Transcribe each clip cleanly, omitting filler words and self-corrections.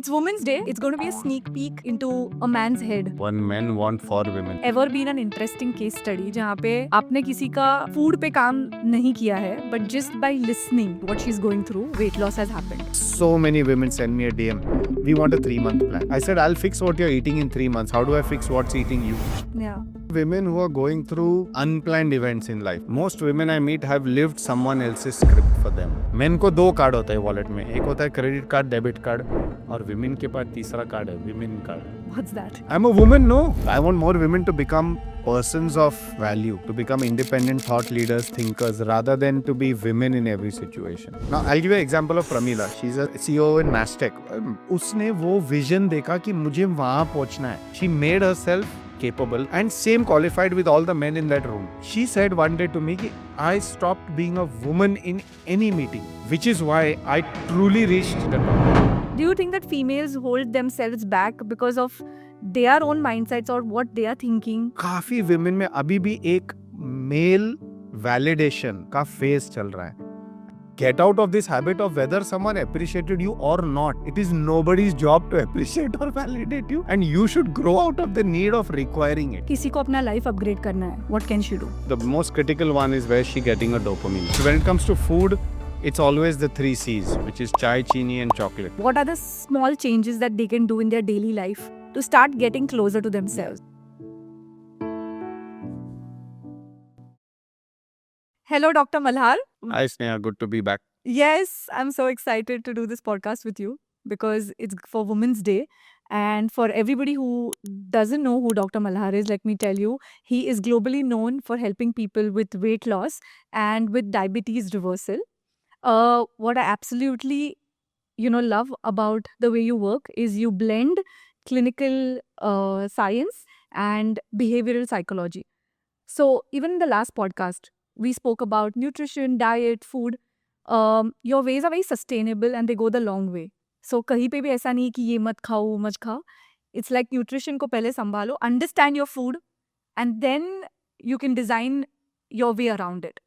It's Women's Day. It's going to be a sneak peek into a man's head. One men want for women. Ever been an interesting case study जहाँ पे आपने किसी का food पे काम नहीं किया है, but just by listening what she's going through, weight loss has happened. So many women send me a DM. We want a 3-month plan. I said, I'll fix what you're eating in 3 months. How do I fix what's eating you? Yeah. Women who are going through unplanned events in life. Most women I meet have lived someone else's script for them. Men को 2 card होता है wallet में. एक होता है credit card, debit card, और women के पास तीसरा कार्ड है, women card. What's that? I'm a woman, no. I want more women to become persons of value, to become independent thought leaders, thinkers, rather than to be women in every situation. Now, I'll give you an example of Pramila. She's a CEO in Mastech. उसने वो vision देखा कि मुझे वहाँ पहुँचना है. She made herself capable and same qualified with all the men in that room. She said one day to me, I stopped being a woman in any meeting, which is why I truly reached the top. Do you think that females hold themselves back because of their own mindsets or what they are thinking? काफी women में अभी भी एक male validation का phase चल रहा है. Get out of this habit of whether someone appreciated you or not. It is nobody's job to appreciate or validate you, and you should grow out of the need of requiring it. किसी को अपना life upgrade करना है. What can she do? The most critical one is where she getting a dopamine. So when it comes to food, it's always the 3 C's, which is chai, chini, and chocolate. What are the small changes that they can do in their daily life to start getting closer to themselves? Hello, Dr. Malhar. Hi Sneha, good to be back. Yes, I'm so excited to do this podcast with you because it's for Women's Day. And for everybody who doesn't know who Dr. Malhar is, let me tell you, he is globally known for helping people with weight loss and with diabetes reversal. What I absolutely, love about the way you work is you blend clinical science and behavioral psychology. So even in the last podcast, we spoke about nutrition, diet, food. Your ways are very sustainable and they go the long way. So कहीं पे भी ऐसा नहीं कि ये मत खाओ वो मत खाओ. It's like nutrition को पहले संभालो, understand your food, and then you can design your way around it.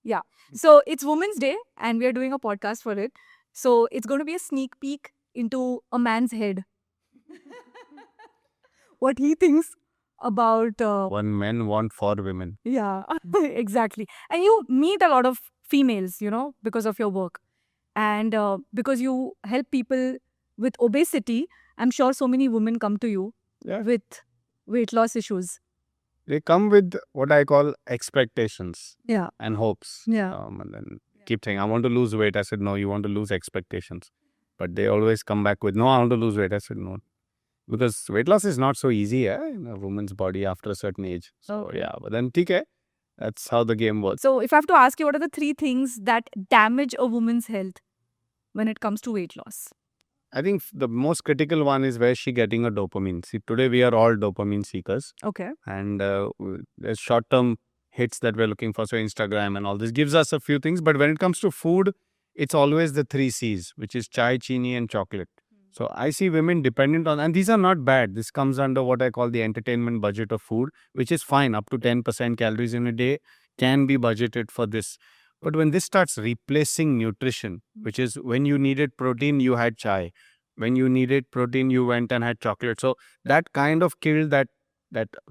Yeah. So it's Women's Day and we are doing a podcast for it. So it's going to be a sneak peek into a man's head. What he thinks about One men want for women. yeah, exactly. And you meet a lot of females, because of your work. And because you help people with obesity, I'm sure so many women come to you with weight loss issues. They come with what I call expectations Yeah. and hopes. Yeah. And then keep saying, I want to lose weight. I said, no, you want to lose expectations. But they always come back with, no, I want to lose weight. I said, no. Because weight loss is not so easy in a woman's body after a certain age. So, Okay. yeah, but then, okay, that's how the game works. So if I have to ask you, what are the 3 things that damage a woman's health when it comes to weight loss? I think the most critical one is where she getting a dopamine. See, today we are all dopamine seekers. Okay. And there's short-term hits that we're looking for. So Instagram and all this gives us a few things. But when it comes to food, it's always the 3 C's, which is chai, chini, and chocolate. So I see women dependent on, and these are not bad. This comes under what I call the entertainment budget of food, which is fine. Up to 10% calories in a day can be budgeted for this. But when this starts replacing nutrition, which is when you needed protein, you had chai. When you needed protein, you went and had chocolate. So that kind of killed that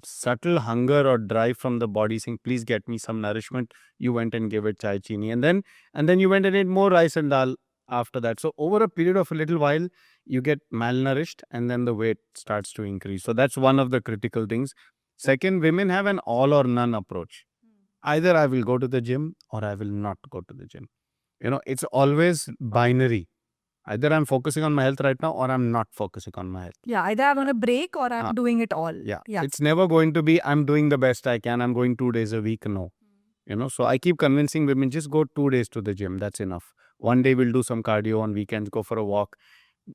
subtle hunger or drive from the body saying, please get me some nourishment. You went and gave it chai, chini. And then you went and ate more rice and dal after that. So over a period of a little while, you get malnourished and then the weight starts to increase. So that's one of the critical things. Second, women have an all or none approach. Either I will go to the gym or I will not go to the gym. It's always binary. Either I'm focusing on my health right now or I'm not focusing on my health. Yeah, either I'm on a break or I'm doing it all. Yeah. It's never going to be, I'm doing the best I can. I'm going 2 days a week. No. So I keep convincing women, just go 2 days to the gym. That's enough. One day we'll do some cardio, on weekends go for a walk.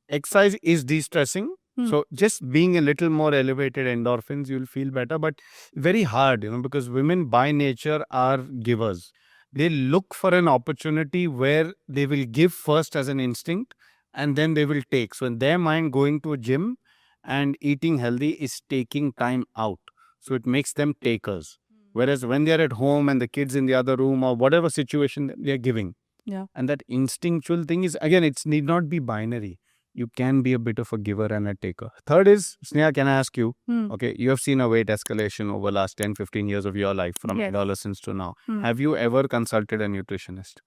Exercise is de-stressing. So just being a little more elevated endorphins, you'll feel better. But very hard, because women by nature are givers. They look for an opportunity where they will give first as an instinct and then they will take. So in their mind, going to a gym and eating healthy is taking time out. So it makes them takers. Whereas when they're at home and the kids in the other room or whatever situation they're giving. Yeah. And that instinctual thing is, again, it need not be binary. you can be a bit of a giver and a taker. Third is, Sneha, can I ask you, okay, you have seen a weight escalation over last 10, 15 years of your life from Yes. adolescence to now. Hmm. Have you ever consulted a nutritionist?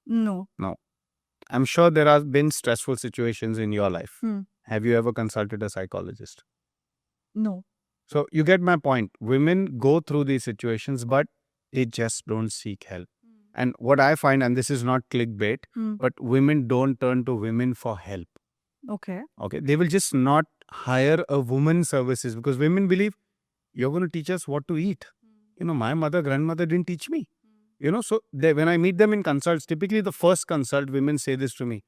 No. I'm sure there have been stressful situations in your life. Hmm. Have you ever consulted a psychologist? No. So you get my point. Women go through these situations, but they just don't seek help. And what I find, and this is not clickbait, but women don't turn to women for help. Okay. Okay. They will just not hire a woman services because women believe you're going to teach us what to eat. My mother, grandmother didn't teach me. So when I meet them in consults, typically the first consult, women say this to me.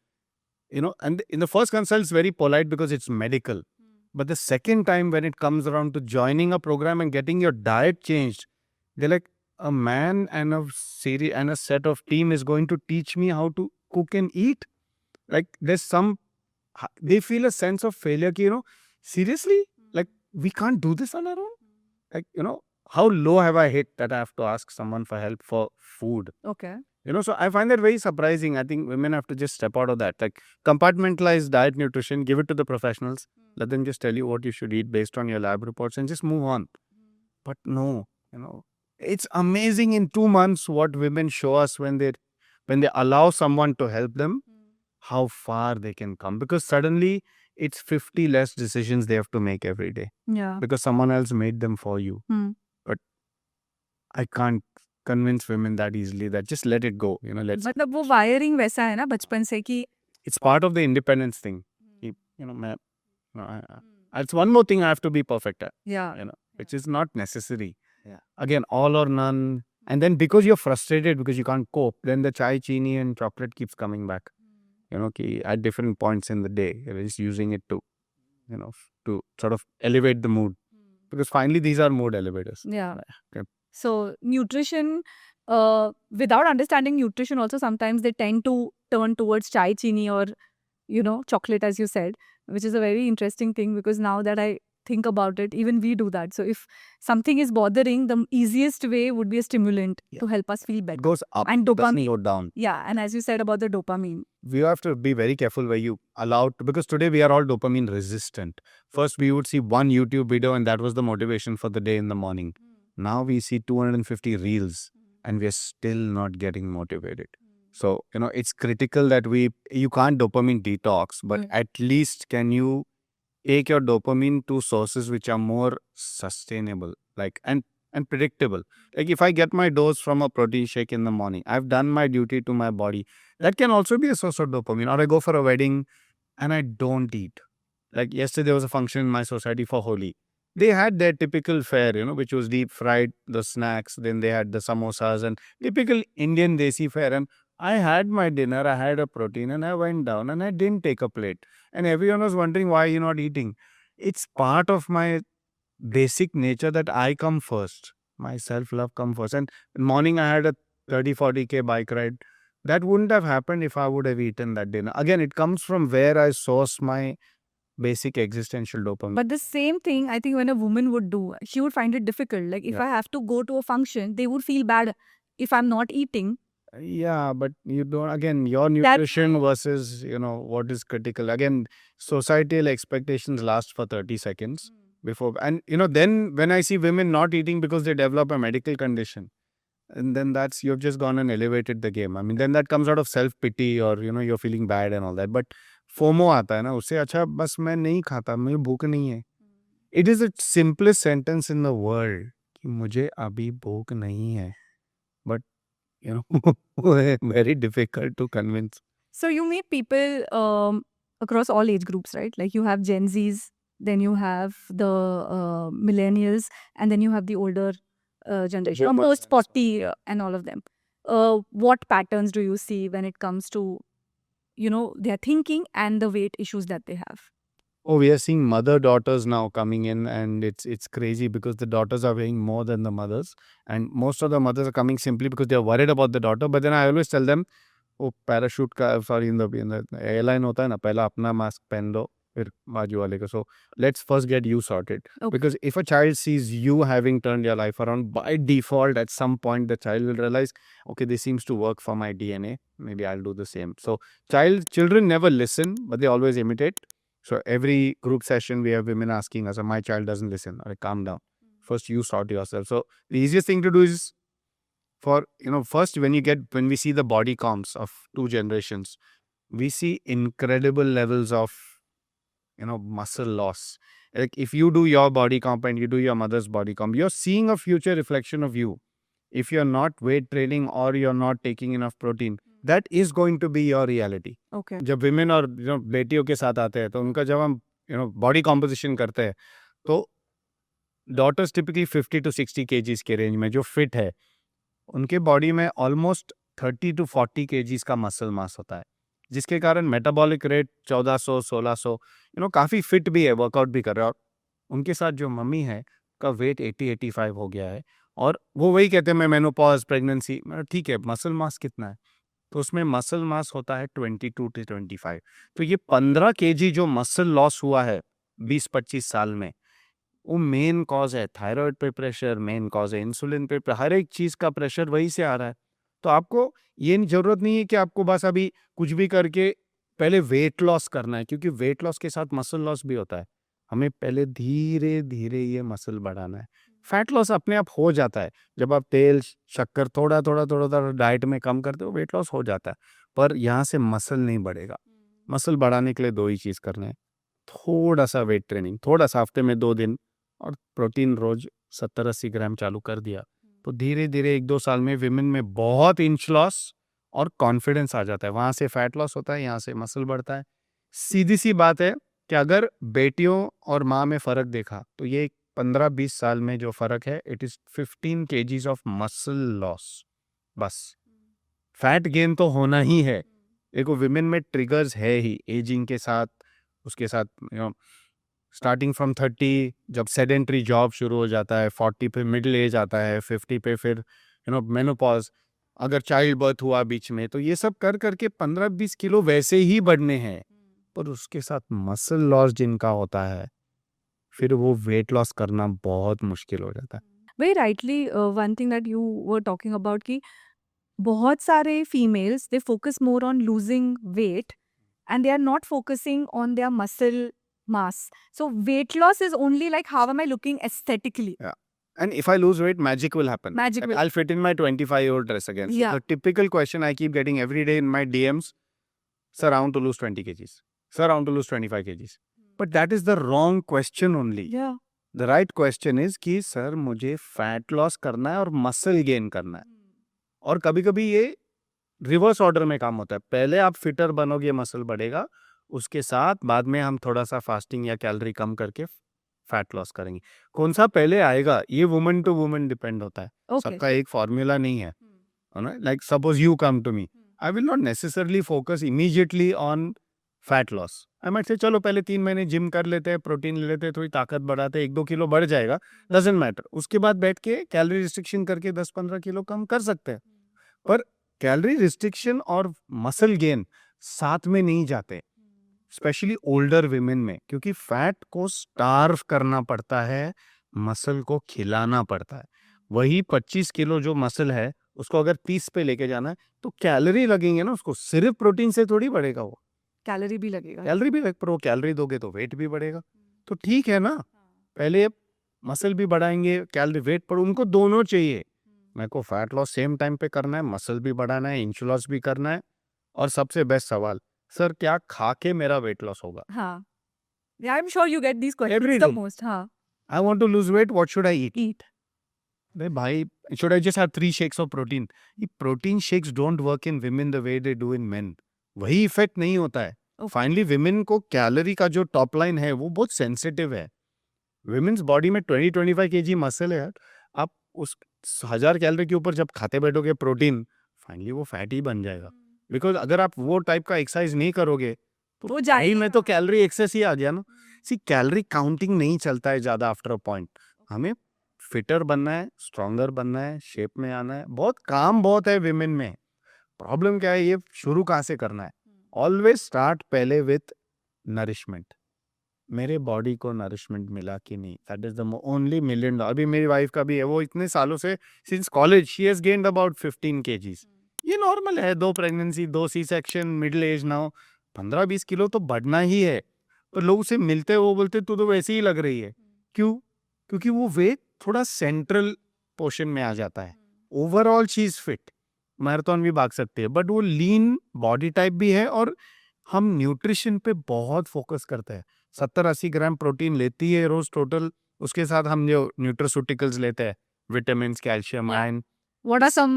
And in the first consult, it's very polite because it's medical. But the second time when it comes around to joining a program and getting your diet changed, they're like, a man and a series and a set of team is going to teach me how to cook and eat. Like they feel a sense of failure. Seriously, like we can't do this on our own. Like, how low have I hit that I have to ask someone for help for food? Okay. So I find that very surprising. I think women have to just step out of that. Like compartmentalize diet, nutrition, give it to the professionals. Let them just tell you what you should eat based on your lab reports and just move on. But no, it's amazing in 2 months what women show us when they allow someone to help them, how far they can come. Because suddenly it's 50 less decisions they have to make every day Yeah. because someone else made them for you. But I can't convince women that easily that just let it go. मतलब वो wiring वैसा है ना बचपन से कि It's part of the independence thing. It's one more thing I have to be perfect at, yeah. which is not necessary. Again, all or none. And then because you're frustrated because you can't cope, then the chai, chini and chocolate keeps coming back. At different points in the day, you're just using it to, to sort of elevate the mood. Because finally, these are mood elevators. Yeah. Okay. So nutrition, without understanding nutrition also sometimes they tend to turn towards chai, chini or, chocolate as you said, which is a very interesting thing because now that I think about it, even we do that. So if something is bothering, the easiest way would be a stimulant to help us feel better. It goes up, And doesn't dopamine. go down. Yeah, and as you said about the dopamine. We have to be very careful where you allow, because today we are all dopamine resistant. First, we would see one YouTube video and that was the motivation for the day in the morning. Now we see 250 reels and we are still not getting motivated. So, it's critical that you can't dopamine detox, but at least can you take your dopamine to sources which are more sustainable, and predictable. Like if I get my dose from a protein shake in the morning, I've done my duty to my body. That can also be a source of dopamine. Or I go for a wedding and I don't eat. Like yesterday there was a function in my society for Holi. They had their typical fare, which was deep fried, the snacks, then they had the samosas and typical Indian desi fare. And I had my dinner, I had a protein and I went down and I didn't take a plate. And everyone was wondering why you're not eating. It's part of my basic nature that I come first. My self-love come first. And in the morning I had a 30-40K bike ride. That wouldn't have happened if I would have eaten that dinner. Again, it comes from where I source my basic existential dopamine. But the same thing, I think when a woman would do, she would find it difficult. Like if I have to go to a function, they would feel bad if I'm not eating. Yeah, but you don't, again, your nutrition versus, what is critical. Again, societal expectations last for 30 seconds before. And, then when I see women not eating because they develop a medical condition, and then you've just gone and elevated the game. I mean, then that comes out of self-pity or, you're feeling bad and all that. But FOMO आता है ना, उससे अच्छा बस मैं नहीं खाता, मुझे भूख नहीं है. It is the simplest sentence in the world कि मुझे अभी भूख नहीं है. But, very difficult to convince. So you meet people across all age groups, right? Like you have Gen Zs, then you have the millennials, and then you have the older generation, almost 40 and all of them. What patterns do you see when it comes to, their thinking and the weight issues that they have? Oh, we are seeing mother-daughters now coming in, and it's crazy because the daughters are weighing more than the mothers. And most of the mothers are coming simply because they're worried about the daughter. But then I always tell them, oh, parachute ka, sorry, in the airline hota hai na, pehla apna mask pehen lo, फिर बाजू वाले को. So let's first get you sorted. Okay. Because if a child sees you having turned your life around, by default, at some point, the child will realize, okay, this seems to work for my DNA. Maybe I'll do the same. So children never listen, but they always imitate. So every group session, we have women asking us, my child doesn't listen. All right, calm down. First, you sort yourself. So the easiest thing to do is first when we see the body comps of two generations, we see incredible levels of muscle loss. Like if you do your body comp and you do your mother's body comp, you're seeing a future reflection of you. If you're not weight training or you're not taking enough protein, that is going to be your reality. Okay. जब women और बेटियों के साथ आते हैं तो उनका जब हम body composition करते हैं तो daughters typically 50 to 60 kgs के रेंज में जो फिट है उनके बॉडी में ऑलमोस्ट 30 to 40 kgs का मसल मास होता है, जिसके कारण मेटाबॉलिक रेट 1400 1600 काफ़ी फिट भी है, वर्कआउट भी कर रहे हैं. और उनके साथ जो मम्मी है का वेट 80-85 हो गया है और वो वही कहते हैं मैं मेनोपॉज प्रेगनेंसी. ठीक है, मसल मास कितना है? तो उसमें मसल मास होता है 22 to 25. तो ये 15 kg जो मसल लॉस हुआ है 20-25 साल में, वो मेन कॉज है थायराइड पे प्रेशर, मेन कॉज है इंसुलिन पे, हर एक चीज का प्रेशर वहीं से आ रहा है. तो आपको ये जरूरत नहीं है कि आपको बस अभी कुछ भी करके पहले वेट लॉस करना है, क्योंकि वेट लॉस के साथ मसल लॉस भी होता है. हमें पहले धीरे धीरे ये मसल बढ़ाना है. फैट लॉस अपने आप हो जाता है जब आप तेल शक्कर थोड़ा थोड़ा थोड़ा थोड़ा डाइट में कम करते हो, वेट लॉस हो जाता है. पर यहाँ से मसल नहीं बढ़ेगा. मसल बढ़ाने के लिए दो ही चीज करना है, थोड़ा सा वेट ट्रेनिंग, थोड़ा सा हफ्ते में 2 दिन, और प्रोटीन रोज 70-80 ग्राम चालू कर दिया तो धीरे धीरे 1-2 साल में विमेन में बहुत इंच लॉस और कॉन्फिडेंस आ जाता है. वहां से फैट लॉस होता है, यहाँ से मसल बढ़ता है. सीधी सी बात है कि अगर बेटियों और माँ में फर्क देखा तो ये 15-20 साल में जो फर्क है, it is 15 kgs of muscle loss. बस फैट गेन तो होना ही है. देखो विमेन में ट्रिगर्स है ही एजिंग के साथ, उसके साथ स्टार्टिंग फ्रॉम 30 जब सेडेंट्री जॉब शुरू हो जाता है, 40 पे मिडिल एज आता है, 50 पे फिर मेनोपॉज, अगर चाइल्ड बर्थ हुआ बीच में, तो ये सब कर करके 15-20 किलो वैसे ही बढ़ने हैं. पर उसके साथ मसल लॉस जिनका होता है, फिर वो वेट लॉस करना बहुत मुश्किल हो जाता है. Very rightly, one thing that you were talking about कि बहुत सारे females they focus more on losing weight and they are not focusing on their muscle mass. So weight loss is only like how am I looking aesthetically? And if I lose weight, magic will happen. Magic will. I'll fit in my 25-year-old dress again. Yeah. The typical question I keep getting every day in my DMs, sir, I want to lose 20 kgs. Sir, I want to lose 25 kgs. But that is the wrong question only. Yeah. The right question is कि sir मुझे fat loss करना है और muscle gain करना है. और कभी कभी ये रिवर्स ऑर्डर में काम होता है. पहले आप फिटर बनोगे, मसल बढ़ेगा, उसके साथ बाद में हम थोड़ा सा फास्टिंग या कैलोरी कम करके फैट लॉस करेंगे. कौन सा पहले आएगा ये वुमन टू वुमन डिपेंड होता है. Okay. सबका एक फॉर्मूला नहीं है. Like suppose you come to me, I will not necessarily focus immediately on fat loss. I might say चलो पहले 3 महीने जिम कर लेते हैं, प्रोटीन ले लेते हैं, थोड़ी ताकत बढ़ाते हैं, 1-2 किलो बढ़ जाएगा, डजंट मैटर. उसके बाद बैठ के कैलोरी रिस्ट्रिक्शन करके 10-15 किलो कम कर सकते हैं. पर कैलोरी रिस्ट्रिक्शन और मसल गेन साथ में नहीं जाते, स्पेशली ओल्डर विमेन में, क्योंकि फैट को स्टार्व करना पड़ता है, मसल को खिलाना पड़ता है. वही 25 किलो जो मसल है उसको अगर 30 पे लेके जाना है तो कैलोरी लगेंगे ना, उसको सिर्फ प्रोटीन से थोड़ी बढ़ेगा. वो कैलोरी भी लगेगा. कैलोरी भी पर वो कैलोरी दोगे तो वेट भी बढ़ेगा. तो ठीक है ना, पहले मसल भी बढ़ाएंगे, कैलोरी वेट पर, उनको दोनों चाहिए. मेरे को फैट लॉस सेम टाइम पे करना है, मसल भी बढ़ाना है, इंच लॉस भी करना है. और सबसे बेस्ट सवाल, सर क्या खा के मेरा वेट लॉस होगा? हाँ. Yeah, I'm sure you get these questions Every the day. most. हाँ. I want to lose weight, what should I eat? Eat. अरे भाई, should I just have 3 shakes of protein? ये protein shakes don't work in women the way they do in men. वही effect नहीं होता है. Okay. Finally women को calorie का जो टॉप लाइन है वो बहुत सेंसिटिव है. विमेन्स बॉडी में 20-25 kg मसल है. आप उस 1000 कैलोरी के ऊपर जब खाते बैठोगे प्रोटीन, फाइनली वो फैट ही बन जाएगा. बिकॉज अगर आप वो टाइप का एक्सरसाइज नहीं करोगे तो वो जाहिर में तो कैलोरी एक्सेस ही आ गया ना. सी कैलोरी काउंटिंग नहीं चलता है ज्यादा आफ्टर अ पॉइंट. हमें फिटर बनना है, स्ट्रॉन्गर बनना है, शेप में आना है. बहुत काम बहुत है विमेन में. प्रॉब्लम क्या है, ये शुरू कहाँ से करना है? ऑलवेज स्टार्ट पहले विथ नरिशमेंट. मेरे बॉडी को नरिशमेंट मिला कि नहीं, that is the only $1 million। अभी मेरी वाइफ का भी है, वो इतने सालों से since college she has gained about 15 kgs। ये नॉर्मल है, 2 pregnancy, 2 C section, middle age now, 15-20 kilo तो बढ़ना ही है। पर लोग उसे मिलते हैं, वो बोलते तू तो वैसे ही लग रही है। क्यों? क्योंकि वो वेट थोड़ा सेंट्रल पोर्शन में आ जाता है। Overall she is fit, marathon भी भाग सकती है, बट वो लीन बॉडी टाइप भी है। और हम न्यूट्रिशन पे बहुत फोकस करते हैं। 70-80 ग्राम प्रोटीन लेती है रोज टोटल। उसके साथ हम जो न्यूट्रोसूटिकल्स लेते हैं, vitamin, calcium, Yeah. Iron. What are some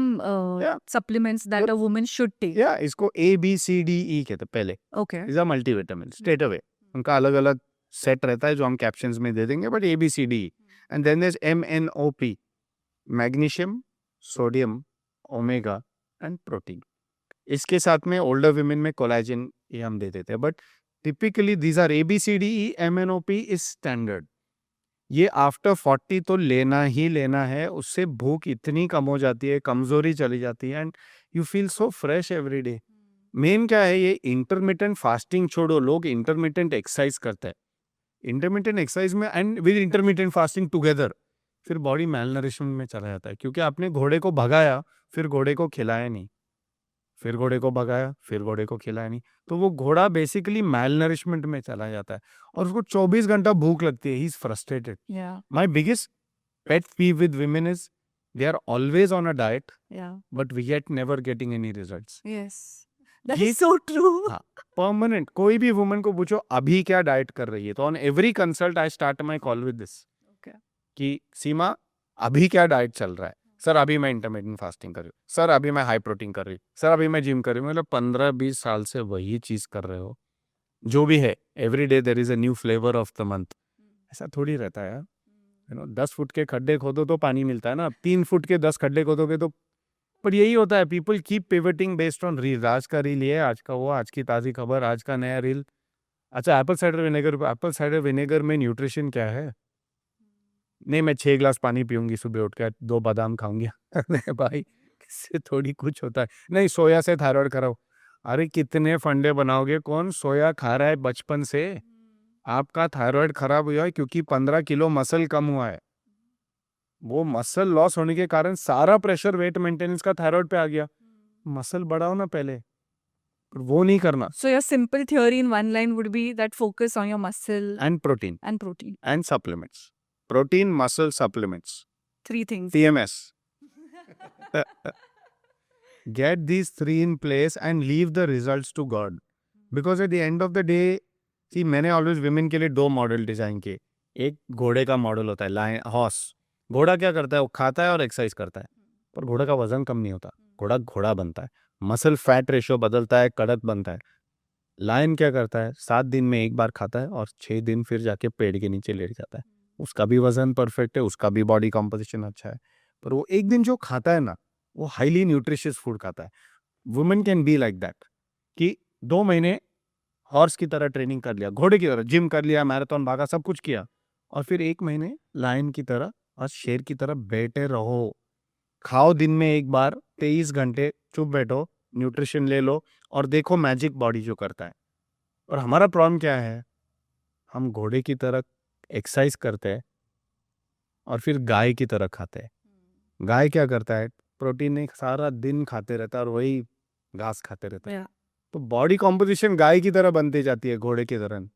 Yeah. supplements that a woman should take? या इसको ABCDE कहते हैं पहले। Okay. Is a multivitamin straight away. उनका अलग अलग सेट रहता है जो हम कैप्शंस में दे देंगे, but ABCDE। And then there is MNOP, magnesium, sodium, omega and protein. इसके साथ में ओल्डर विमेन में कोलेजन ये हम दे देते हैं, but typically these are ABCDE, MNOP is standard. ये आफ्टर 40 तो लेना ही लेना है। उससे भूख इतनी कम हो जाती है, कमजोरी चली जाती है, and you feel so fresh every day. Main क्या है, ये इंटरमिटेंट फास्टिंग छोड़ो, लोग इंटरमिटेंट एक्सरसाइज करते हैं। इंटरमिटेंट एक्सरसाइज में and with intermittent fasting together फिर बॉडी मैलनरिशमेंट में चला जाता है, क्योंकि आपने घोड़े को भगाया, फिर घोड़े को खिलाया नहीं, फिर घोड़े को भगाया, फिर घोड़े को खिलाया नहीं, तो वो घोड़ा बेसिकली मैलनरिशमेंट में चला जाता है और उसको 24 घंटा भूख लगती है। He is frustrated. Yeah. My biggest pet peeve with women is they are always on a diet, Yeah. but we yet never getting any results. Yes. That ये- is so true. हाँ, permanent। कोई भी woman को पूछो अभी क्या diet कर रही है, तो on every consult I start my call with this Okay. कि सीमा अभी क्या डाइट चल रहा है। सर अभी मैं इंटरमिटेंट फास्टिंग कर रही हूँ, सर अभी मैं हाई प्रोटीन कर रही हूँ, सर अभी मैं जिम कर रही हूँ। मतलब 15-20 साल से वही चीज कर रहे हो, जो भी है। Every day there is a new flavour of the month. ऐसा थोड़ी रहता है यार। 10 फुट के खड्डे खोदो तो पानी मिलता है ना, 3 फुट के 10 खड्डे खोदोगे तो। पर यही होता है, people keep pivoting based on reel. आज का रील ये, आज का वो, आज की ताज़ी खबर, आज का नया रील। अच्छा, एप्पल साइडर विनेगर में न्यूट्रिशन क्या है? नहीं, मैं 6 ग्लास पानी पीऊंगी सुबह उठ कर, 2 बादाम खाऊंगी। अरे भाई, इससे थोड़ी कुछ होता है। नहीं, सोया से थायराइड कराओ। अरे कितने फंडे बनाओगे? कौन सोया खा रहा है बचपन से? आपका थायराइड खराब हुआ है क्योंकि 15 किलो मसल कम हुआ है। वो मसल लॉस होने के कारण सारा प्रेशर वेट मेंटेनेंस का थायराइड पे आ गया। मसल बढ़ाओ ना पहले, पर वो नहीं करना। So your simple theory in one line would be that focus on your muscle and protein and protein. And supplements, protein, muscle, supplements, 3 things. TMS। Get these 3 in place and leave the results to God. Because at the end of the day, see, मैंने always women के लिए 2 model design किए। एक घोड़े का model होता है, lion horse. घोड़ा क्या करता है? वो खाता है और एक्सरसाइज करता है, पर घोड़ा का वजन कम नहीं होता। घोड़ा घोड़ा बनता है, मसल फैट रेशियो बदलता है, कड़क बनता है। लायन क्या करता है? 7 दिन में एक बार खाता है और 6 दिन फिर जाके पेड़ के नीचे लेट जाता है। उसका भी वजन परफेक्ट है, उसका भी बॉडी कॉम्पोजिशन अच्छा है, पर वो एक दिन जो खाता है ना, वो हाईली न्यूट्रिशियस फूड खाता है। Women can be like that कि 2 महीने हॉर्स की तरह ट्रेनिंग कर लिया, घोड़े की तरह जिम कर लिया, मैराथन भागा, सब कुछ किया, और फिर 1 महीने लायन की तरह और शेर की तरह बैठे रहो। खाओ दिन में एक बार, 23 घंटे चुप बैठो, न्यूट्रिशन ले लो और देखो मैजिक बॉडी जो करता है। और हमारा प्रॉब्लम क्या है? हम घोड़े की तरह एक्सरसाइज करते हैं और फिर गाय की तरह खाते हैं। गाय क्या करता है? प्रोटीन नहीं, सारा दिन खाते रहता है और वही घास खाते रहता है। Yeah. तो बॉडी कॉम्पोजिशन गाय की तरह बनती जाती है, घोड़े की तरह।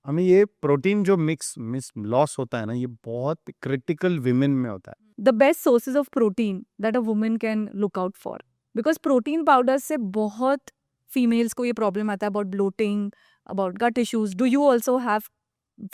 हमें ये प्रोटीन जो मिस लॉस होता है ना, ये बहुत क्रिटिकल विमेन में होता है। The best sources of protein that a woman can look out for, because protein powders से बहुत females को ये problem आता है about bloating, about gut issues. Do you also have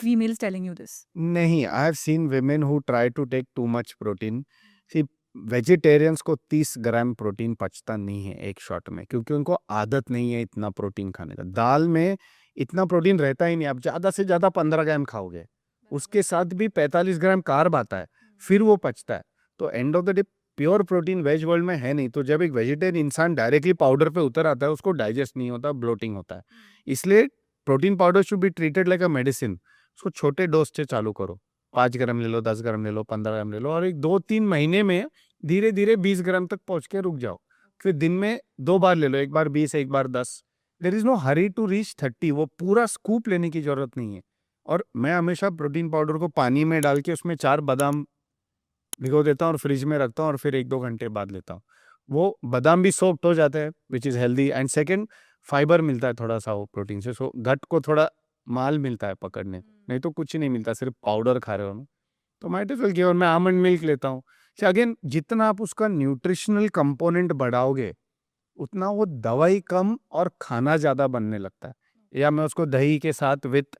females telling you this? नहीं, I have seen women who try to take too much protein. See, vegetarians को 30 gram protein पचता नहीं है एक शॉट में, क्योंकि उनको आदत नहीं है इतना प्रोटीन खाने का। दाल में इतना प्रोटीन रहता ही नहीं, आप ज़्यादा से ज़्यादा 15 ग्राम खाओगे, उसके साथ भी 45 ग्राम कार्ब आता है, फिर वो पचता है। तो end of the day pure protein veg world में है नहीं। तो जब एक वेजिटेरियन इंसान डायरेक्टली पाउडर पे उतर आता है, उसको डाइजेस्ट नहीं होता, ब्लोटिंग होता है। इसलिए protein powder should be treated like a medicine. उसको छोटे डोज से चालू करो, 5 ग्राम ले लो, 10 ग्राम ले लो, 15 ग्राम ले लो, और एक 2-3 महीने में धीरे धीरे 20 ग्राम तक पहुंच के रुक जाओ। फिर दिन में 2 बार ले लो, एक बार 20, एक बार 10। There is no hurry to reach 30। वो पूरा स्कूप लेने की जरूरत नहीं है। और मैं हमेशा प्रोटीन पाउडर को पानी में डाल के उसमें 4 बादाम भिगो देता हूँ और फ्रिज में रखता हूँ और फिर 1-2 घंटे बाद लेता हूँ। वो बादाम भी सोक्ड हो जाते हैं which is healthy and second fibre मिलता है थोड़ा-सा वो प्रोटीन से, सो गट को थोड़ा माल मिलता है पकड़ने को। नहीं तो कुछ ही नहीं मिलता, सिर्फ पाउडर खा रहे हो ना। तो माइट एज़ वेल गिव, और मैं आमंड मिल्क लेता हूँ। सो अगेन जितना आप उसका न्यूट्रिशनल कंपोनेंट बढ़ाओगे, उतना वो दवाई कम और खाना ज़्यादा बनने लगता है। या मैं उसको दही के साथ विथ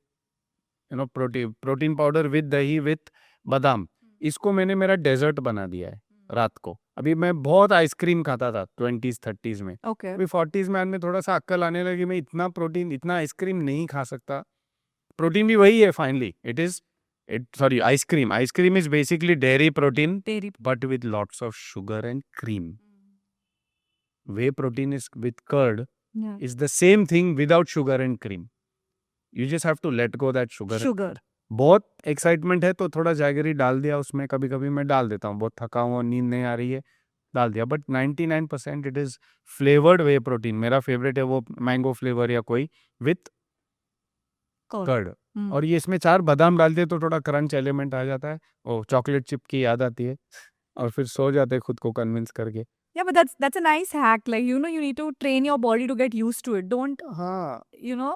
प्रोटीन पाउडर विथ दही विथ बादाम, इसको मैंने मेरा डेजर्ट बना दिया है रात को। अभी मैं बहुत आइसक्रीम खाता था 20s 30s में, ओके अभी 40s में में थोड़ा सा अक्ल आने लगी, मैं इतना प्रोटीन इतना आइसक्रीम नहीं खा सकता। प्रोटीन भी वही है finally, ice cream is basically dairy protein तेरी but with lots of sugar and cream. Whey protein is with curd yeah. is the same thing without sugar and cream. You just have to let go that sugar. sugar बहुत excitement है तो थोड़ा jaggery डाल दिया उसमें, कभी कभी मैं डाल देता हूँ, बहुत थका हुआ नींद नहीं आ रही है डाल दिया, but 99% it is flavoured way protein. मेरा फेवरेट है वो मैंगो फ्लेवर या कोई विथ Curd. Curd, Hmm. और ये इसमें 4 बादाम डाल दिए तो थोड़ा क्रंच एलिमेंट आ जाता है, वो चॉकलेट चिप की याद आती है और फिर सो जाते हैं खुद को कन्विंस करके। Yeah, but that's a nice hack. Like, you know, you need to train your body to get used to it. Don't, हाँ you know,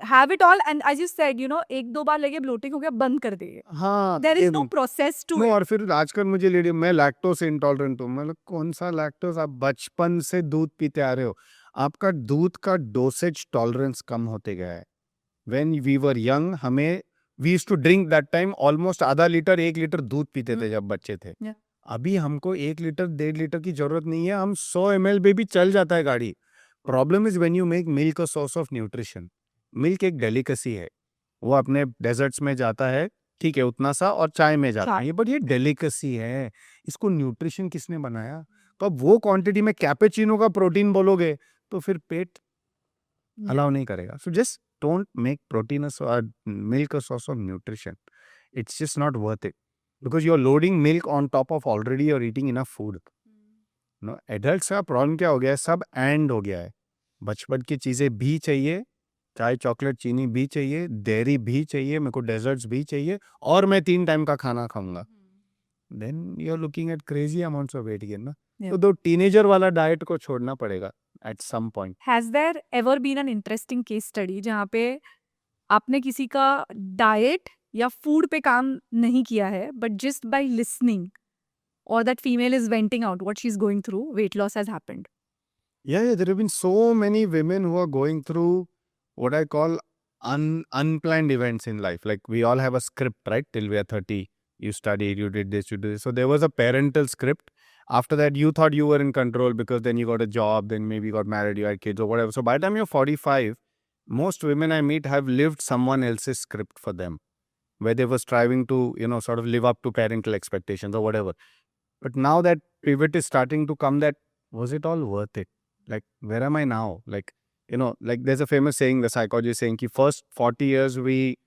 have it all. And as you said, you know, एक दो बार लगे bloating हो गया, बंद कर देंगे. हाँ There is ये no process to no, it. और फिर आजकल मुझे लेडी, मैं लैक्टोज इंटॉलरेंट हूँ। मतलब कौन सा लैक्टोज, आप बचपन से दूध पीते आ रहे हो, आपका दूध का डोसेज टॉलरेंस कम होते गया है। व्हेन वी वर यंग, हमें we used to drink that time almost आधा लीटर 1 लीटर दूध पीते थे जब बच्चे थे। Yeah. अभी हमको 1 लीटर 1.5 लीटर की जरूरत नहीं है, हम 100 ml पे भी चल जाता है गाड़ी। Problem is when you make milk a source of nutrition. Milk एक डेलिकेसी है, वो अपने डेजर्ट्स में जाता है, ठीक है उतना सा, और चाय में जाता चाय. है, बट ये डेलिकेसी है, इसको न्यूट्रिशन किसने बनाया? तो अब वो क्वांटिटी में कैपेचिनो का प्रोटीन बोलोगे तो फिर पेट Yeah. अलाउ नहीं करेगा। So just don't make protein milk a source of nutrition, it's just not worth it, because you are loading milk on top of already you are eating enough food. No, adults का problem क्या हो गया है, सब and हो गया है। बचपन की चीज़ें भी चाहिए, चाय चॉकलेट चीनी भी चाहिए, डेयरी भी चाहिए, मेरे को डेजर्ट्स भी चाहिए, और मैं 3 टाइम का खाना खाऊंगा। Then you are looking at crazy amounts of weight gain ना। Yeah. तो दो टीनेजर वाला डाइट को छोड़ना पड़ेगा at some point. Has there ever been an interesting case study जहाँ पे आपने किसी का डाइट या फूड पे काम नहीं किया है, but just by listening, or that female is venting out what she's going through, weight loss has happened? Yeah, there have been so many women who are going through what I call unplanned events in life. Like we all have a script, right? Till we are 30, you studied, you did this, you did this. So there was a parental script. After that, you thought you were in control because then you got a job, then maybe you got married, you had kids or whatever. So by the time you're 45, most women I meet have lived someone else's script for them, where they were striving to, sort of live up to parental expectations or whatever. But now that pivot is starting to come, that was it all worth it? Like, where am I now? Like, like there's a famous saying, the psychologist saying, ki first 40 years we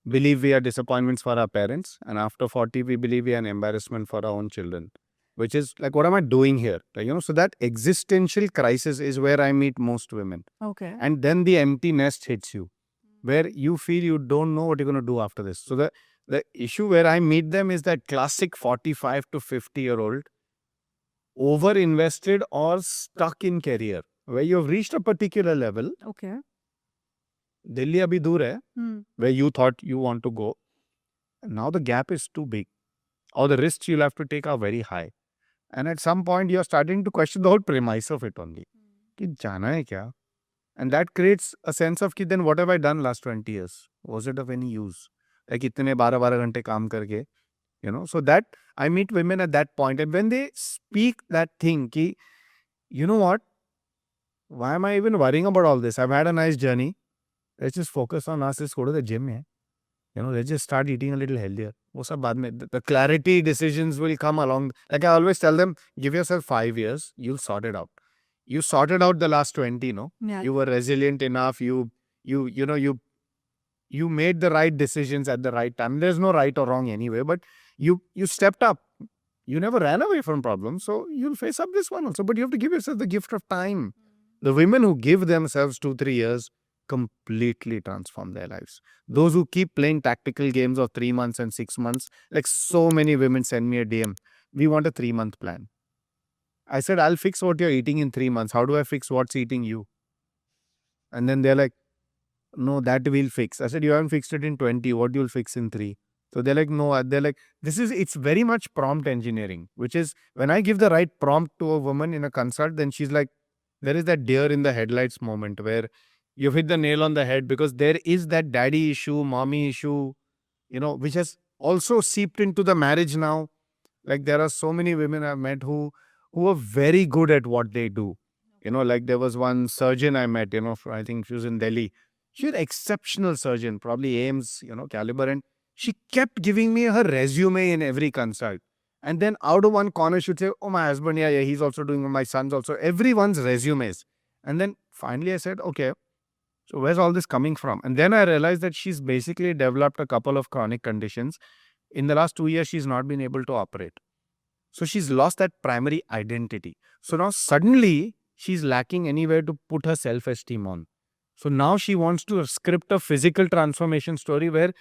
believe we are disappointments for our parents, and after 40 we believe we are an embarrassment for our own children. Which is like, what am I doing here? Like, so that existential crisis is where I meet most women. Okay. And then the empty nest hits you, where you feel you don't know what you're going to do after this. So the issue where I meet them is that classic 45 to 50-year-old over invested or stuck in career, where you've reached a particular level. Okay. Delhi abhi dur hai, where you thought you want to go. Now the gap is too big, or the risks you'll have to take are very high. And at some point, you're starting to question the whole premise of it only. Ki jana hai kya? And that creates a sense of, ki then what have I done last 20 years? Was it of any use? Like itne 12 ghante kaam karke, so that I meet women at that point. And when they speak that thing, ki, you know what? Why am I even worrying about all this? I've had a nice journey. Let's just focus on us. Let's go to the gym. Let's just start eating a little healthier. The clarity decisions will come along. Like I always tell them, give yourself 5 years. You'll sort it out. You sorted out the last 20, no? Yeah. You were resilient enough. You made the right decisions at the right time. There's no right or wrong anyway, but you stepped up. You never ran away from problems, so you'll face up this one also. But you have to give yourself the gift of time. The women who give themselves 2-3 years completely transform their lives. Those who keep playing tactical games of 3 months and 6 months, like so many women send me a DM, we want a 3-month plan. I said, I'll fix what you're eating in 3 months. How do I fix what's eating you? And then they're like, no, that we'll fix. I said, you haven't fixed it in 20. What you'll fix in 3? So they're like, no. They're like, it's very much prompt engineering, which is when I give the right prompt to a woman in a consult, then she's like, there is that deer in the headlights moment where you've hit the nail on the head, because there is that daddy issue, mommy issue, which has also seeped into the marriage now. Like there are so many women I've met who are very good at what they do. Like there was one surgeon I met, I think she was in Delhi. She's an exceptional surgeon, probably AIMS, caliber. And she kept giving me her resume in every consult. And then out of one corner, she'd say, oh, my husband, yeah, he's also doing, my son's also, everyone's resumes. And then finally I said, okay, so where's all this coming from? And then I realized that she's basically developed a couple of chronic conditions. In the last 2 years, she's not been able to operate. So she's lost that primary identity. So now suddenly she's lacking anywhere to put her self-esteem on. So now she wants to script a physical transformation story where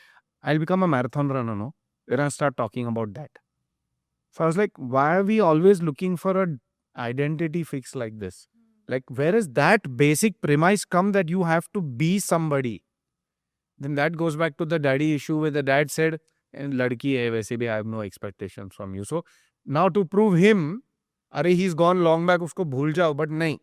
I'll become a marathon runner, no? Then I start talking about that. So I was like, why are we always looking for an identity fix like this? Like, where is that basic premise come that you have to be somebody? Then that goes back to the daddy issue where the dad said, ladki hai, वैसे भी I have no expectations from you. So now to prove him, he's gone long back, usko bhul jao, but nahi.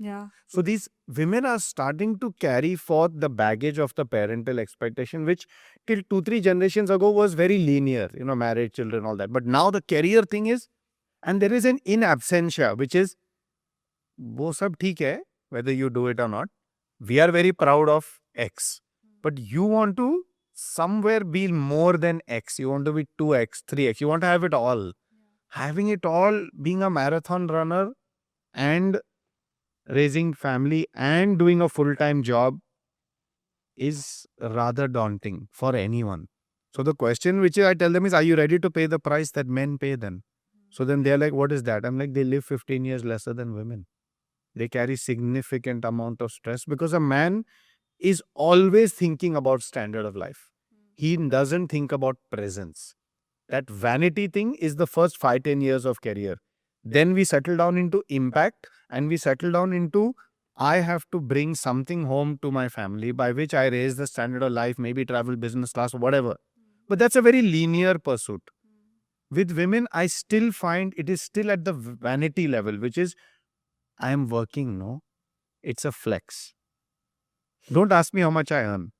Yeah. So these women are starting to carry forth the baggage of the parental expectation, which till 2-3 generations ago was very linear, marriage, children, all that. But now the career thing is, and there is an in absentia, which is, wo sab theek hai, whether you do it or not. We are very proud of X, but you want to somewhere be more than X. You want to be 2X, 3X. You want to have it all. Having it all, being a marathon runner and raising family and doing a full-time job is rather daunting for anyone. So the question which I tell them is, are you ready to pay the price that men pay then? So then they're like, what is that? I'm like, they live 15 years lesser than women. They carry significant amount of stress because a man is always thinking about standard of life. He doesn't think about presence. That vanity thing is the first 5-10 years of career. Then we settle down into impact and we settle down into, I have to bring something home to my family by which I raise the standard of life, maybe travel business class, whatever. But that's a very linear pursuit. With women, I still find it is still at the vanity level, which is, I am working, no? It's a flex. Don't ask me how much I earn.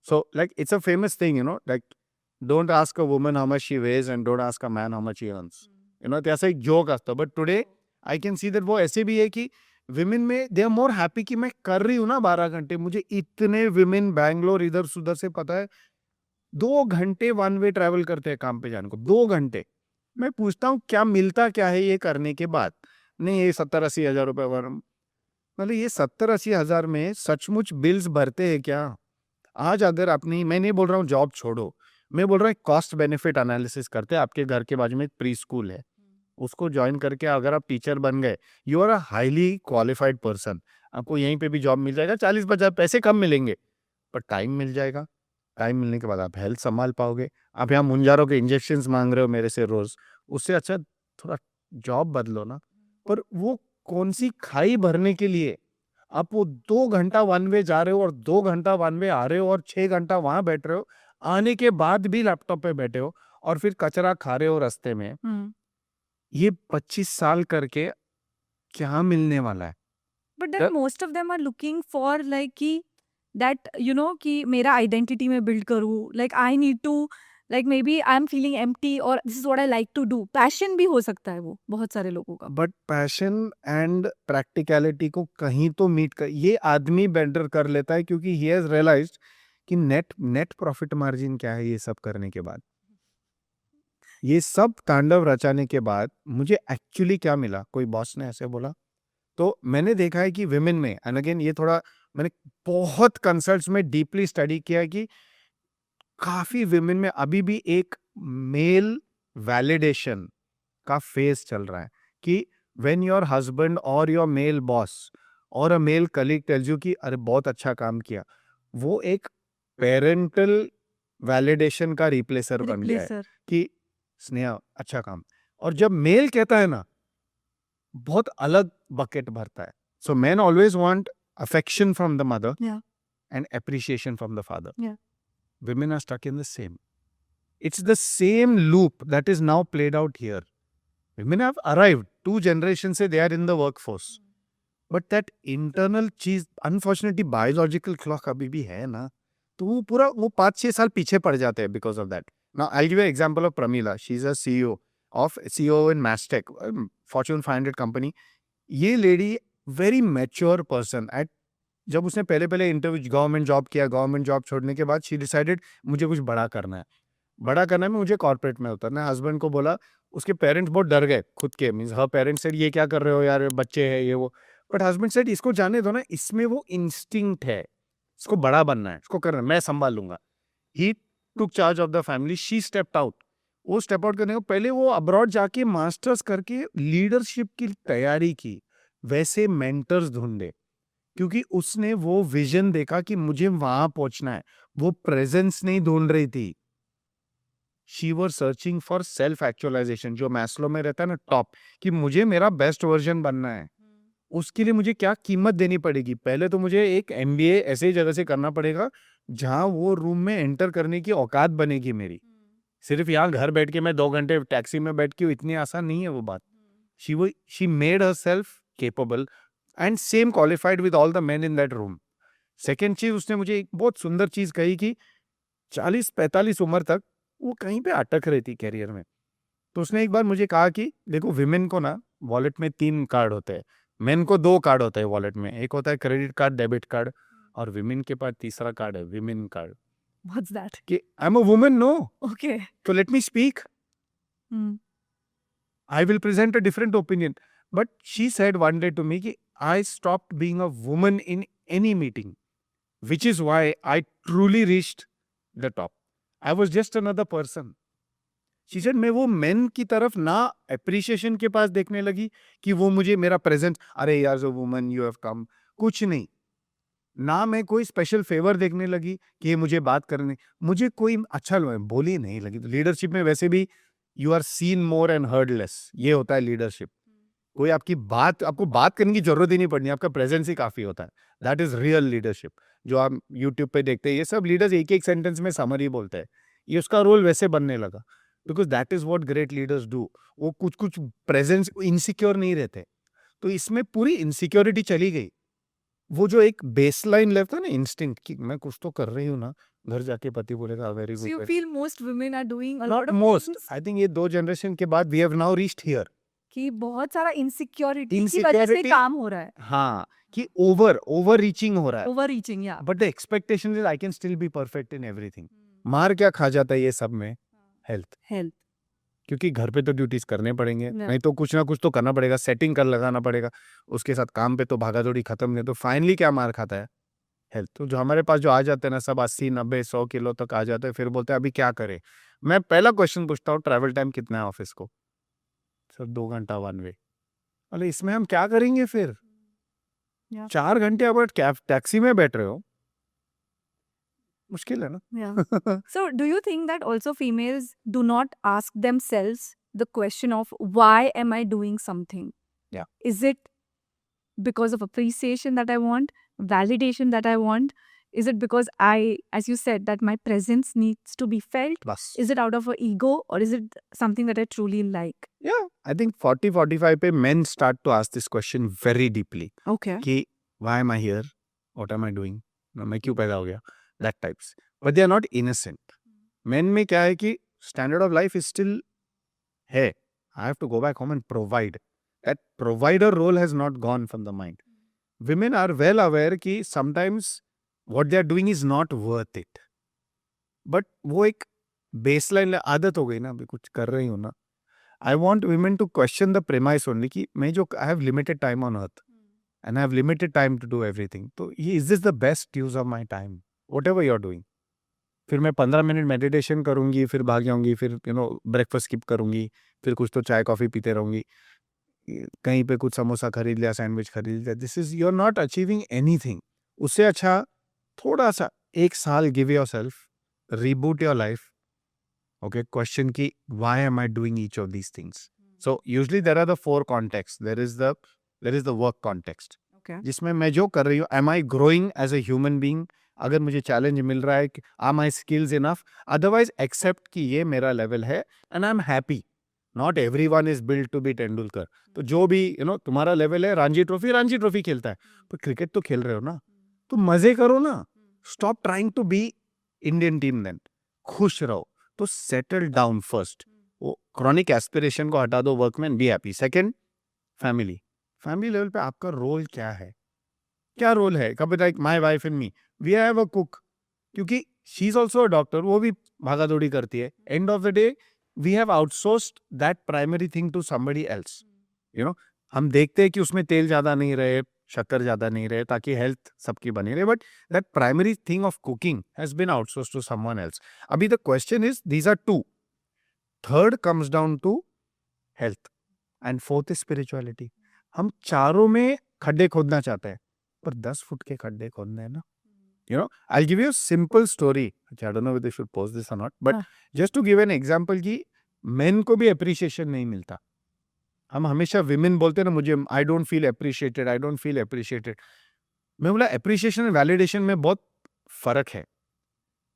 So like it's a famous thing, like don't ask a woman how much she weighs and don't ask a man how much he earns. That's a joke asta. But today, I can see that वो ऐसे भी है कि women में they are more happy कि मैं कर रही हूँ ना 12 घंटे. मुझे इतने women बैंगलोर इधर सुधर से पता है 2 घंटे वन वे ट्रैवल करते हैं काम पे जाने को. 2 घंटे. मैं पूछता हूँ क्या मिलता क्या है ये करने के बाद. नहीं, ये 70-80 हजार रुपए मतलब ये 70-80 हजार में सचमुच बिल्स भरते हैं क्या? आज अगर अपनी, मैं नहीं बोल रहा हूँ जॉब छोड़ो, मैं बोल रहा हूँ कॉस्ट बेनिफिट एनालिसिस करते हैं. आपके घर के बाजू में एक प्री स्कूल है, उसको ज्वाइन करके अगर आप टीचर बन गए, you are a highly qualified person. आपको यहीं पे भी जॉब मिल जाएगा. 40-50 पैसे कम मिलेंगे पर टाइम मिल जाएगा. टाइम मिलने के बाद आप हेल्थ संभाल पाओगे. आप यहाँ मुंजारों के इंजेक्शन मांग रहे हो मेरे से रोज, उससे अच्छा थोड़ा जॉब बदलो ना. पर वो कौन सी खाई भरने के लिए आप वो 2 घंटा वन वे जा रहे हो और 2 घंटा वन वे आ रहे हो और 6 घंटा वहां बैठ रहे हो, आने के बाद भी लैपटॉप पे बैठे हो और फिर कचरा खा रहे हो रास्ते में. ये 25 साल करके क्या मिलने वाला है? But then most of them are looking for like कि that कि मेरा आइडेंटिटी में बिल्ड करूँ. Like I need to, like maybe I'm feeling empty or this is what I like to do. Passion भी हो सकता है वो बहुत सारे लोगों का. बट पैशन एंड प्रैक्टिकलिटी को कहीं तो मीट कर ये आदमी बेटर कर लेता है, क्योंकि ही हैज रियलाइज्ड कि नेट प्रॉफिट मार्जिन क्या है. ये सब करने के बाद, ये सब तांडव रचाने के बाद मुझे एक्चुअली क्या मिला? कोई बॉस ने ऐसे बोला. तो मैंने देखा है कि विमेन में, एंड अगेन ये थोड़ा मैंने बहुत कंसल्ट्स में डीपली स्टडी किया कि काफी विमेन में अभी भी एक मेल वैलिडेशन का फेज चल रहा है कि व्हेन योर हस्बैंड और योर मेल बॉस और अ मेल कलीग टेल्स यू कि अरे बहुत अच्छा काम किया, वो एक पेरेंटल वैलिडेशन का रिप्लेसर बन गया है Replacer. कि स्नेहा अच्छा काम। और जब मेल कहता है ना, बहुत अलग बकेट भरता है। So main always want affection from the mother Yeah. and appreciation from the father. Yeah. Women are stuck in the same. It's the same loop that is now played out here. Women have arrived. 2 generations say they are in the workforce. But that internal चीज, unfortunately biological clock अभी भी है ना, तो वो पूरा वो 5-6 साल पीछे पड़ जाते हैं because of that. Now I'll give you an example of Pramila. She's a CEO in Mastech, Fortune 500 company. ये lady very mature person. At जब उसने पहले इंटरव्यू गवर्नमेंट जॉब किया, गवर्नमेंट जॉब छोड़ने के बाद शी डिसाइडेड मुझे कुछ बड़ा करना है, बड़ा करना है, मुझे कॉर्पोरेट में उतरना है। हस्बैंड को बोला, उसके पेरेंट्स बहुत डर गए खुद के, मींस हर पेरेंट्स सेड ये क्या कर रहे हो यार, बच्चे हैं ये वो, बट हस्बैंड सेड इसको जाने दो ना, इसमें वो इंस्टिंक्ट है, इसको बड़ा बनना है, इसको करना है, मैं संभाल लूंगा। He took charge of the family, she stepped out. वो स्टेप आउट करने को पहले वो अब्रॉड जाके मास्टर्स करके लीडरशिप की तैयारी की, वैसे मेंटर्स ढूंढे, क्योंकि उसने वो विजन देखा कि मुझे वहां पहुंचना है। वो प्रेजेंस नहीं ढूंढ रही थी, she were searching for self actualization, जो मैस्लो में रहता है ना टॉप, कि मुझे मेरा बेस्ट वर्जन बनना है। उसके लिए मुझे क्या कीमत देनी पड़ेगी? पहले तो मुझे एक MBA ऐसे ही जगह से करना पड़ेगा जहां वो रूम में एंटर करने की औकात बनेगी मेरी। सिर्फ यहाँ घर बैठ के मैं 2 घंटे टैक्सी में बैठ के, इतनी आसान नहीं है वो बात। She made herself capable and same qualified with all the men in that room. Second चीज, उसने मुझे एक बहुत सुंदर चीज कही कि 40-45 उम्र तक वो कहीं पे अटक रही थी कैरियर में। तो उसने एक बार मुझे कहा कि देखो, विमेन को ना वॉलेट में 3 कार्ड होते हैं, मेन को 2 कार्ड होते हैं वॉलेट में, एक होता है क्रेडिट कार्ड, डेबिट कार्ड, और विमेन के पास तीसरा कार्ड है, विमेन कार्ड। What's that? कि I am a woman, no, Okay. तो let me speak, Hmm. I will present a different opinion. But she said one day to me कि I stopped being a woman in any meeting, which is why I truly reached the top. I was just another person. She said मैं वो men की तरफ ना appreciation के पास देखने लगी कि वो मुझे मेरा present, अरे यार जो woman you have come, कुछ नहीं। ना मैं कोई स्पेशल फेवर देखने लगी कि ये मुझे बात करने, मुझे कोई अच्छा बोली नहीं लगी। तो लीडरशिप में वैसे भी you are seen more and heard less, ये होता है लीडरशिप। कोई आपको बात करने की जरूरत ही नहीं पड़नी, आपका प्रेजेंस ही काफी होता है। That is real leadership. जो आप यूट्यूब पे देखते हैं, ये सब लीडर्स एक सेंटेंस में समरी बोलते हैं, ये उसका रोल वैसे बनने लगा, because that is what great leaders do. वो कुछ प्रेजेंस, इनसिक्योर नहीं रहते। तो इसमें पूरी इनसिक्योरिटी चली गई। वो जो एक बेसलाइन लेफ्ट था ना, इंस्टिंक्ट, कि मैं कुछ तो कर रही हूँ ना, घर जाके पति बोलेगा very So you good. feel most women are doing a lot not of most, things I think ये 2 जनरेशन के बाद we have now reached here. कि बहुत सारा insecurity की वजह से Insecurity- काम हो रहा है. हाँ, कि ओवर रीचिंग हो रहा है। Overreaching, yeah. But the expectation is I can still be perfect in everything. मार क्या खा जाता है ये सब में? हेल्थ। Health. क्योंकि घर पे तो ड्यूटीज करने पड़ेंगे, Yeah. नहीं तो कुछ ना कुछ तो करना पड़ेगा, सेटिंग कर लगाना पड़ेगा, उसके साथ काम पे तो भागा दौड़ी खत्म नहीं। तो फाइनली क्या मार खाता है? हेल्थ। तो जो हमारे पास जो आ जाते हैं ना, सब 80-90-100 किलो तक आ जाते हैं, फिर बोलते हैं अभी क्या करें। मैं पहला क्वेश्चन पूछता हूँ, ट्रैवल टाइम कितना है ऑफिस को? सर 2 घंटा वन वे। अरे इसमें हम क्या करेंगे फिर? Yeah. 4 घंटे अब कैब टैक्सी में बैठ रहे हो, मुश्किल है ना। Yeah. So do you think that also females do not ask themselves the question of why am I doing something? Yeah. Is it because of appreciation that I want, validation that I want? Is it because I, as you said, that my presence needs to be felt? बस। Is it out of an ego or is it something that I truly like? Yeah, I think 40-45 पे men start to ask this question very deeply Okay. कि why am I here? What am I doing? मैं क्यों पैदा हो गया? That types. But they are not innocent. Men में क्या है कि standard of life is still है. I have to go back home and provide. That provider role has not gone from the mind. Women are well aware कि sometimes what they are doing is not worth it. But वो एक baseline आदत हो गई ना, अभी कुछ कर रही हूँ ना. I want women to question the premise only कि मैं जो I have limited time on earth and I have limited time to do everything. तो is this the best use of my time? Whatever you are doing. फिर मैं 15 minute meditation करूंगी, फिर भाग जाऊंगी, फिर ब्रेकफास्ट स्किप करूंगी, फिर कुछ तो चाय कॉफी पीते रहूंगी. कहीं पे कुछ समोसा खरीद लिया, सैंडविच खरीद लिया, this is you are not achieving anything. उससे अच्छा थोड़ा सा 1 साल give yourself, reboot your life. Okay, question की why am I doing each of these things. So usually there are the 4 context. There is the work context, Okay. जिसमें मैं जो कर रही हूँ, am I growing as a human being. अगर मुझे challenge मिल रहा है, are my skills enough, otherwise accept कि ये मेरा लेवल है and I am happy. Not everyone is build to be Tendulkar. तो जो भी तुम्हारा लेवल है, रणजी ट्रॉफी खेलता है, पर क्रिकेट तो खेल रहे हो ना, तो मजे करो ना. Stop trying to be Indian team. Then खुश रहो. तो सेटल डाउन फर्स्ट. वो क्रॉनिक एस्पिरेशन को हटा दो. Workman, be happy. Second, family. Family level पे आपका रोल क्या है? क्या रोल है? कभी like my wife and me, we have a cook, क्योंकि she is also a doctor, वो भी भागा दौड़ी करती है. End of the day we have outsourced that primary thing to somebody else. हम देखते हैं कि उसमें तेल ज्यादा नहीं रहे, शक्कर ज्यादा नहीं रहे, ताकि हेल्थ सबकी बनी रहे, but that primary thing of cooking has been outsourced to someone else. अभी the question is, these are 2. Third comes down to health and fourth is spirituality. हम चारों में खड्डे खोदना चाहते हैं, पर 10 फुट के खड्डे खोदने हैं ना. I'll give you a simple story. I don't know whether I should post this or not, but just to give an example कि men को भी appreciation नहीं मिलता. हम हमेशा women बोलते हैं ना, मुझे I don't feel appreciated, I don't feel appreciated. मैं बोला appreciation and validation में बहुत फर्क है.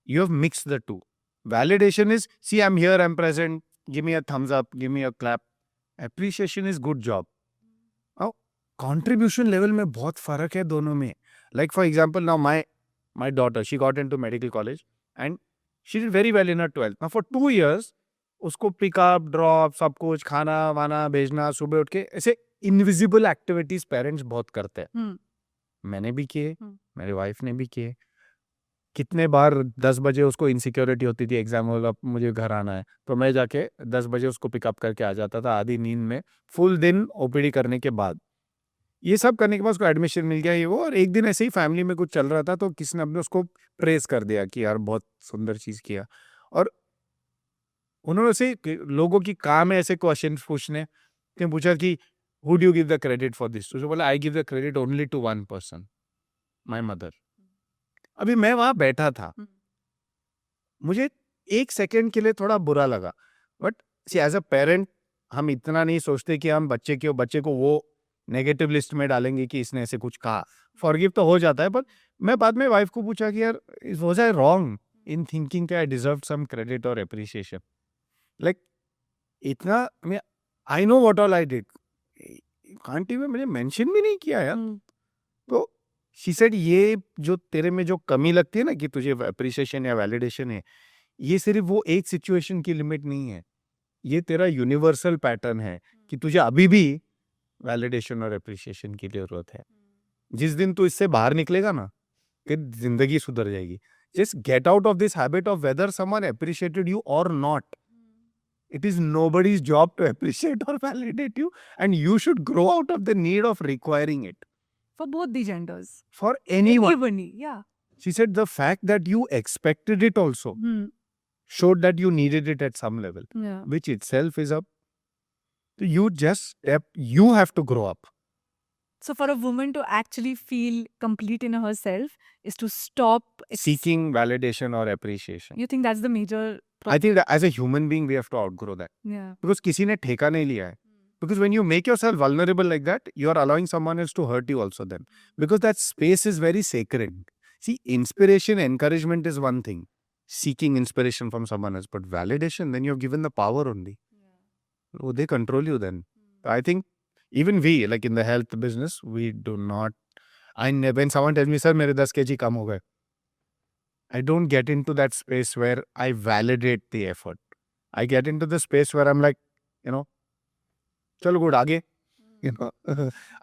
You have mixed the two. Validation is, see, I'm here, I'm present, give me a thumbs up, give me a clap. Appreciation is good job. Now, contribution level में बहुत फर्क है दोनों में. Like for example, now my daughter, she got into medical college and she did very well in her 12th. Now for 2 years, उसको pick up, drop, सब कुछ खाना वाना भेजना, सुबह उठ के, ऐसे इनविजिबल एक्टिविटीज पेरेंट्स बहुत करते हैं. मैंने भी किए, मेरे वाइफ ने भी किए. कितने बार 10 बजे उसको इनसिक्योरिटी होती थी, एग्जाम होगा, मुझे घर आना है, तो मैं जाके 10 बजे उसको पिकअप करके आ जाता था, आधी नींद में, फुल दिन ओपीडी करने के बाद. ये सब करने के बाद उसको एडमिशन मिल गया, ये वो. और एक दिन ऐसे ही फैमिली में कुछ चल रहा था, तो किसी ने अपने उसको प्रेस कर दिया कि यार बहुत सुंदर चीज किया. और उन्होंने ऐसे लोगों की काम है ऐसे क्वेश्चन पूछने. तो पूछा कि who do you give the credit for this? तो बोला, I give the credit only to one person, my mother. अभी मैं वहां बैठा था, मुझे 1 सेकेंड के लिए थोड़ा बुरा लगा, बट एज अ पेरेंट हम इतना नहीं सोचते कि हम बच्चे को वो नेगेटिव लिस्ट में डालेंगे कि इसने ऐसे कुछ कहा. फॉरगिव तो हो जाता है, पर मैं बाद में वाइफ को पूछा कि यार, was I wrong in thinking I deserve some credit और एप्रिसिएशन? लाइक इतना, I know what all I did, aunty में मैंने मेंशन भी नहीं किया यार. तो शी सेड, ये जो तेरे में जो कमी लगती है ना कि तुझे एप्रिसिएशन या वैलिडेशन है, ये सिर्फ वो एक सिचुएशन की लिमिट नहीं है, ये तेरा यूनिवर्सल पैटर्न है कि तुझे अभी भी वैलिडेशन और एप्रिसिएशन की जरूरत है. जिस दिन तू इससे बाहर निकलेगा ना, फिर जिंदगी सुधर जाएगी. Just get out of this habit of whether someone appreciated you और not. It is nobody's job to appreciate or validate you, and you should grow out of the need of requiring it. For both the genders. For anyone. Everybody, yeah. She said the fact that you expected it also showed that you needed it at some level, Yeah. which itself is you have to grow up. So for a woman to actually feel complete in herself is to stop Seeking validation or appreciation. You think that's the major problem? I think that as a human being, we have to outgrow that. Yeah. Because किसी ने ठेका नहीं लिया है. Because when you make yourself vulnerable like that, you are allowing someone else to hurt you also then. Because that space is very sacred. See, inspiration, encouragement is one thing. Seeking inspiration from someone else. But validation, then you have given the power only. Oh, they control you then. I think even we, like in the health business, we do not... when someone tells me, sir, मेरे 10 kg कम हो गए, I don't get into that space where I validate the effort. I get into the space where I'm like, चलो good आगे.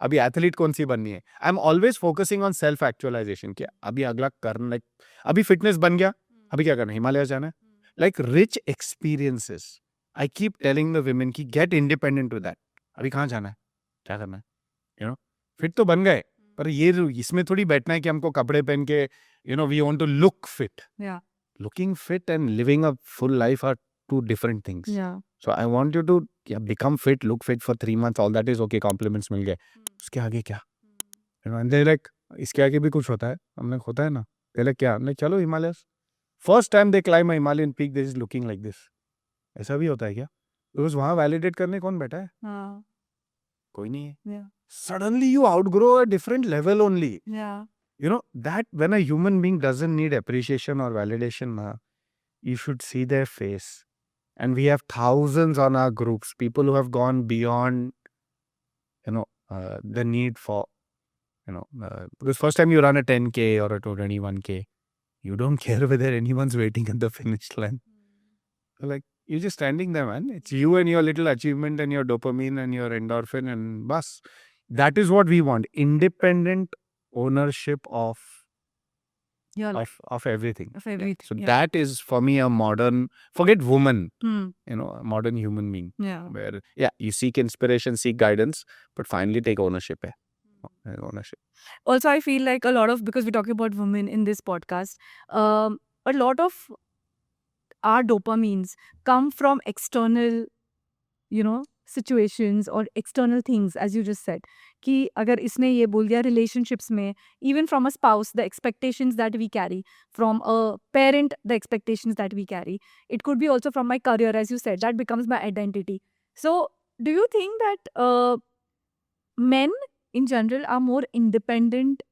अभी athlete कौन सी बननी है? I am always focusing on self actualization. क्या अभी अगला करना, लाइक अभी फिटनेस बन गया, अभी क्या करना है? हिमालय जाना है. Like rich experiences. I keep telling the women की गेट इंडिपेंडेंट टू दैट. अभी कहाँ जाना है, क्या करना है? फिट तो बन गए, पर ये इसमें थोड़ी बैठना है कि हमको कपड़े पहन के we want to look fit. Yeah. Looking fit and living a full life are two different things. Yeah. So I want you to become fit, look fit for 3 months. All that is okay. Compliments मिल गए. उसके आगे क्या? And they're like, इसके आगे भी कुछ होता है? हमने होता है ना? They're like, क्या? हमने चलो Himalayas. First time they climb a Himalayan peak, this is looking like this. ऐसा भी होता है क्या? Because वहाँ validate करने कौन बैठा है? हाँ. कोई नहीं है. Yeah. Suddenly you outgrow a different level only. Yeah. You know, that when a human being doesn't need appreciation or validation, you should see their face. And we have thousands on our groups, people who have gone beyond, the need for, because first time you run a 10K or a 21K, you don't care whether anyone's waiting at the finish line. Like, you're just standing there, man. It's you and your little achievement and your dopamine and your endorphin and bus. That is what we want. Independent ownership of Your life. of everything. Of everything. So Yeah. that is for me a modern, forget woman, Hmm. a modern human being. Yeah. Where, you seek inspiration, seek guidance, but finally take ownership. Ownership. Also, I feel like a lot of, because we're talking about women in this podcast, a lot of our dopamines come from external, situations or external things, as you just said. कि अगर इसने ये बोल दिया relationships में, even from a spouse, the expectations that we carry, from a parent, the expectations that we carry. It could be also from my career, as you said, that becomes my identity. So, do you think that men in general are more independent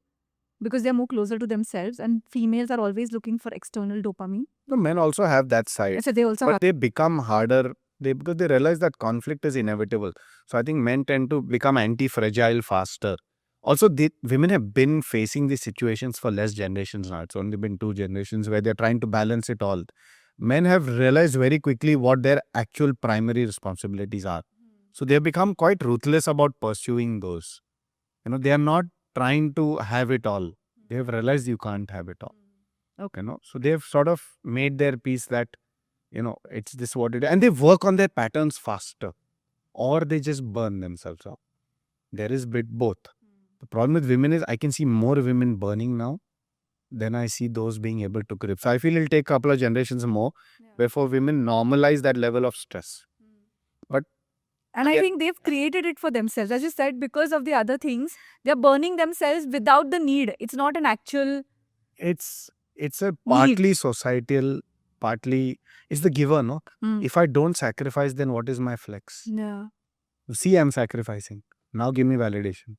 because they're more closer to themselves, and females are always looking for external dopamine? The men also have that side, So they also but have. they become harder because they realize that conflict is inevitable. So I think men tend to become anti-fragile faster. Also, women have been facing these situations for less generations now. It's only been 2 generations where they're trying to balance it all. Men have realized very quickly what their actual primary responsibilities are. So they have become quite ruthless about pursuing those. They are not trying to have it all. They have realized you can't have it all. Okay. So they have sort of made their peace that, it's this what it is. And they work on their patterns faster. Or they just burn themselves out. There is both. The problem with women is I can see more women burning now than I see those being able to grip. So I feel it'll take a couple of generations more before women normalize that level of stress. And I Yeah. think they've created it for themselves. As you said, because of the other things, they're burning themselves without the need. It's not an actual. It's a partly societal, partly it's the giver, no? If I don't sacrifice, then what is my flex? Yeah. See, I'm sacrificing. Now give me validation.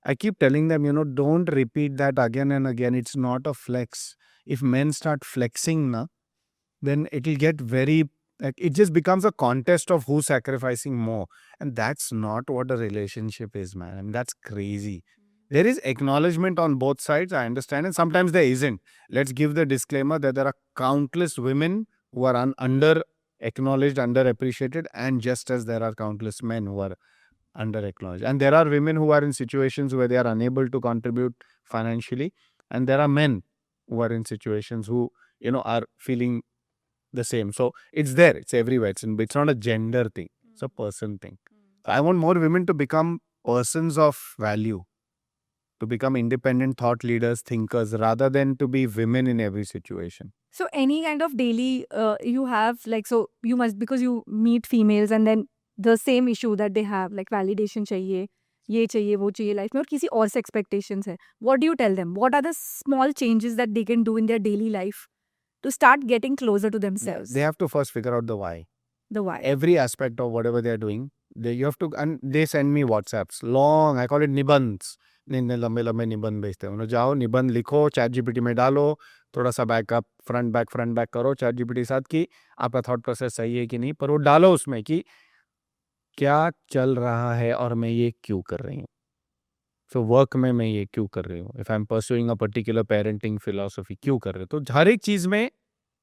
I keep telling them, don't repeat that again and again. It's not a flex. If men start flexing, then it'll get very, it just becomes a contest of who's sacrificing more. And that's not what a relationship is, man. I mean, that's crazy. There is acknowledgement on both sides, I understand, and sometimes there isn't. Let's give the disclaimer that there are countless women who are under acknowledged, under appreciated, and just as there are countless men who are under acknowledged. And there are women who are in situations where they are unable to contribute financially, and there are men who are in situations who, are feeling the same. So it's there, it's everywhere. It's not a gender thing, it's a person thing. So I want more women to become persons of value, to become independent thought leaders, thinkers, rather than to be women in every situation. So any kind of daily you have, like, so you must, because you meet females and then the same issue that they have, like validation चाहिए, ये चाहिए, वो चाहिए life में, और किसी और से expectations है. What do you tell them? What are the small changes that they can do in their daily life to start getting closer to themselves? They have to first figure out the why. The why. Every aspect of whatever they're doing, you have to, and they send me WhatsApps, long, I call it निबंध. इतने लंबे लंबे निबंध भेजते हैं. उन्हें जाओ निबंध लिखो, चैट जीपीटी में डालो, थोड़ा सा बैकअप फ्रंट बैक करो चैट जीपीटी के साथ कि आपका थॉट प्रोसेस सही है कि नहीं, पर वो डालो उसमें कि क्या चल रहा है और मैं ये क्यों कर रही हूँ. सो वर्क में मैं ये क्यों कर रही हूँ. If I am pursuing a particular parenting philosophy, क्यों कर रहे हो. तो हर एक चीज में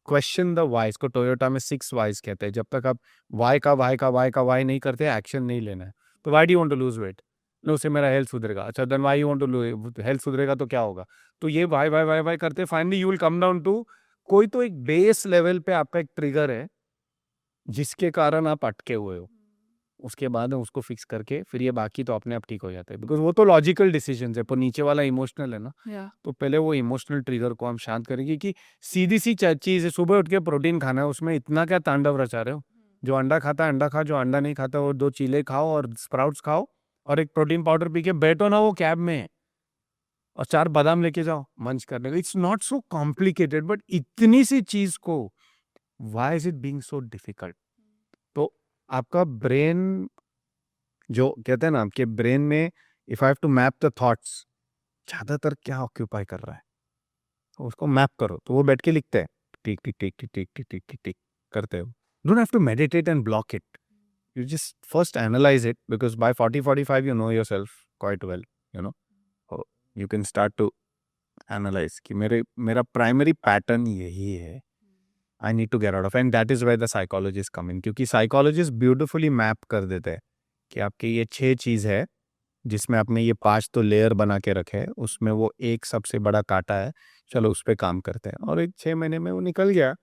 क्वेश्चन द वाई. इसको टोयोटा में 6 वाइज कहते हैं. जब तक आप वाई का वाई नहीं करते, एक्शन नहीं लेना है. तो why do want to lose weight? No, उससे मेरा हेल्थ सुधरेगा. अच्छा, then why you want to health सुधरेगा तो क्या होगा. तो ये वाई करते finally you will come down to कोई तो एक बेस लेवल पे आपका एक ट्रिगर है जिसके कारण आप अटके हुए हो. उसके बाद उसको फिक्स करके फिर ये बाकी तो अपने आप ठीक हो जाता है. बिकॉज वो तो लॉजिकल डिसीजन है, पर नीचे वाला इमोशनल है ना. तो पहले वो इमोशनल ट्रिगर को हम शांत करेंगे कि सीधी सी चीज है, सुबह उठ के प्रोटीन खाना है, उसमें इतना क्या तांडव रचा रहे हो. जो अंडा खाता है अंडा खा, जो अंडा नहीं खाता वो 2 चीले खाओ और स्प्राउट्स खाओ और एक प्रोटीन पाउडर पी के बैठो ना वो कैब में और 4 बादाम लेके जाओ मंच करने को। It's not so complicated, but इतनी सी चीज को why is it being so difficult? तो आपका ब्रेन, जो कहते हैं ना, आपके ब्रेन में if I have to map the thoughts, ज्यादातर क्या ऑक्यूपाई कर रहा है, तो उसको मैप करो। तो वो बैठ के लिखते हैं, टिक टिक टिक टिक टिक टिक टिक टिक टिक करते हो। Don't have to meditate and block it, you just first analyze it, because by 40-45 you know yourself quite well, you know. So you can start to analyze कि मेरा primary pattern यही है, I need to get out of, and that is where the psychologists come in, क्योंकि psychologists beautifully map कर देते हैं कि आपके ये 6 चीज़ है जिसमें आपने ये 5 तो लेयर बना के रखे हैं, उसमें वो एक सबसे बड़ा कांटा है, चलो उस पे काम करते हैं, और एक 6 महीने में वो निकल गया,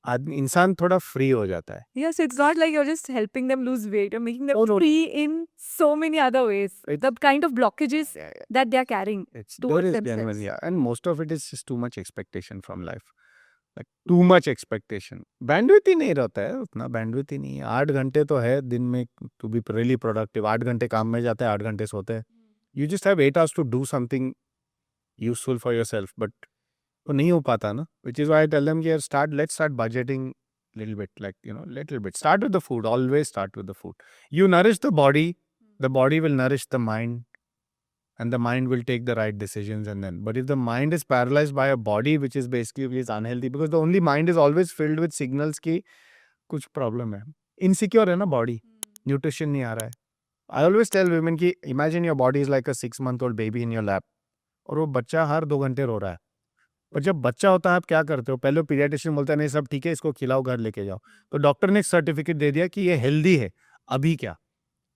आदमी इंसान थोड़ा फ्री हो जाता है। Yes, it's not like you're just helping them lose weight. You're making them Oh, no. free in so many other ways. It's- The kind of blockages that they're carrying It's towards there is themselves. genuine, yeah, and most of it is just too much expectation from life, like too much expectation. Bandwidth ही नहीं रहता है, उतना bandwidth ही नहीं है। 8 घंटे तो है दिन में to be really productive, 8 घंटे काम में जाते हैं, 8 घंटे सोते हैं। You just have 8 hours to do something useful for yourself, but वो नहीं हो पाता ना, which is why I tell them here, let's start budgeting little bit, like, you know, little bit. Start with the food, always start with the food. You nourish the body will nourish the mind, and the mind will take the right decisions. And then, but if the mind is paralyzed by a body which is basically is unhealthy, because the only mind is always filled with signals कि कुछ problem है, insecure है ना body, nutrition नहीं आ रहा है। I always tell women कि imagine your body is like a 6-month-old baby in your lap, और वो बच्चा हर 2 घंटे रो रहा है। और जब बच्चा होता है आप क्या करते हो? पहले पीडियाट्रिशियन बोलता है नहीं सब ठीक है, इसको खिलाओ, घर लेके जाओ। तो डॉक्टर ने एक सर्टिफिकेट दे दिया कि ये हेल्दी है, अभी क्या?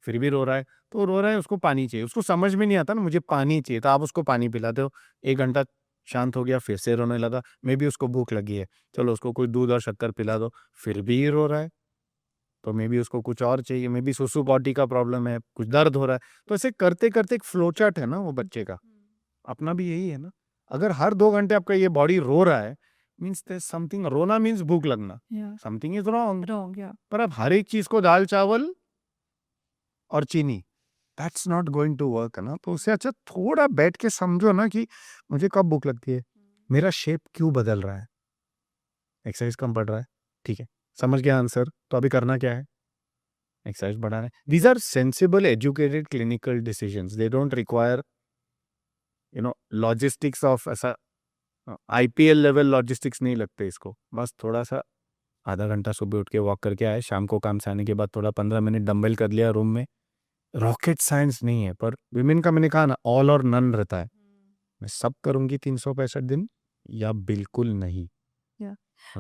फिर भी रो रहा है, तो रो रहा है, उसको पानी चाहिए। उसको समझ में नहीं आता ना, मुझे पानी चाहिए, तो आप उसको पानी पिलाते हो, 1 घंटा शांत हो गया, फिर से रोने लगा, मे बी उसको भूख लगी है, चलो उसको कोई दूध और शक्कर पिला दो, फिर भी रो रहा है, तो मे बी उसको कुछ और चाहिए, मे बी सुसु पॉटी का प्रॉब्लम है, कुछ दर्द हो रहा है। तो ऐसे करते करते एक फ्लो चार्ट है ना वो बच्चे का, अपना भी यही है ना। अगर हर 2 घंटे आपका ये बॉडी रो रहा है, मीन्स देयर समथिंग, रोना मीन्स भूख लगना, Yeah. Something is wrong. Wrong, yeah. पर आप हर एक चीज को दाल चावल और चीनी, that's not going to work है ना। तो उससे अच्छा थोड़ा बैठ के समझो ना कि मुझे कब भूख लगती है, मेरा शेप क्यों बदल रहा है, एक्सरसाइज कम पड़ रहा है, ठीक है, समझ गया आंसर, तो अभी करना क्या है, एक्सरसाइज बढ़ाना है। These are sensible educated clinical decisions, they don't require logistics of ऐसा IPL लेवल लॉजिस्टिक्स नहीं लगते इसको। बस थोड़ा सा आधा घंटा सुबह उठ के वॉक करके आए, शाम को काम से आने के बाद थोड़ा 15 मिनट डंबल कर लिया रूम में। रॉकेट साइंस नहीं है, पर विमेन का मैंने कहा ना ऑल और नन रहता है। मैं सब करूंगी 365 दिन या बिल्कुल नहीं।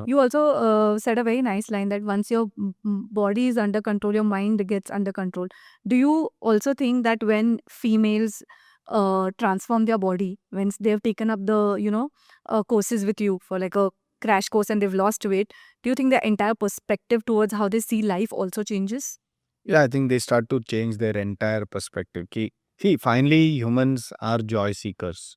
You also said a very nice line that once your body is under control, your mind gets under control. Do you also think that when females transform their body, when they've taken up the courses with you for like a crash course and they've lost weight, do you think their entire perspective towards how they see life also changes? Yeah, I think they start to change their entire perspective कि see, finally humans are joy seekers.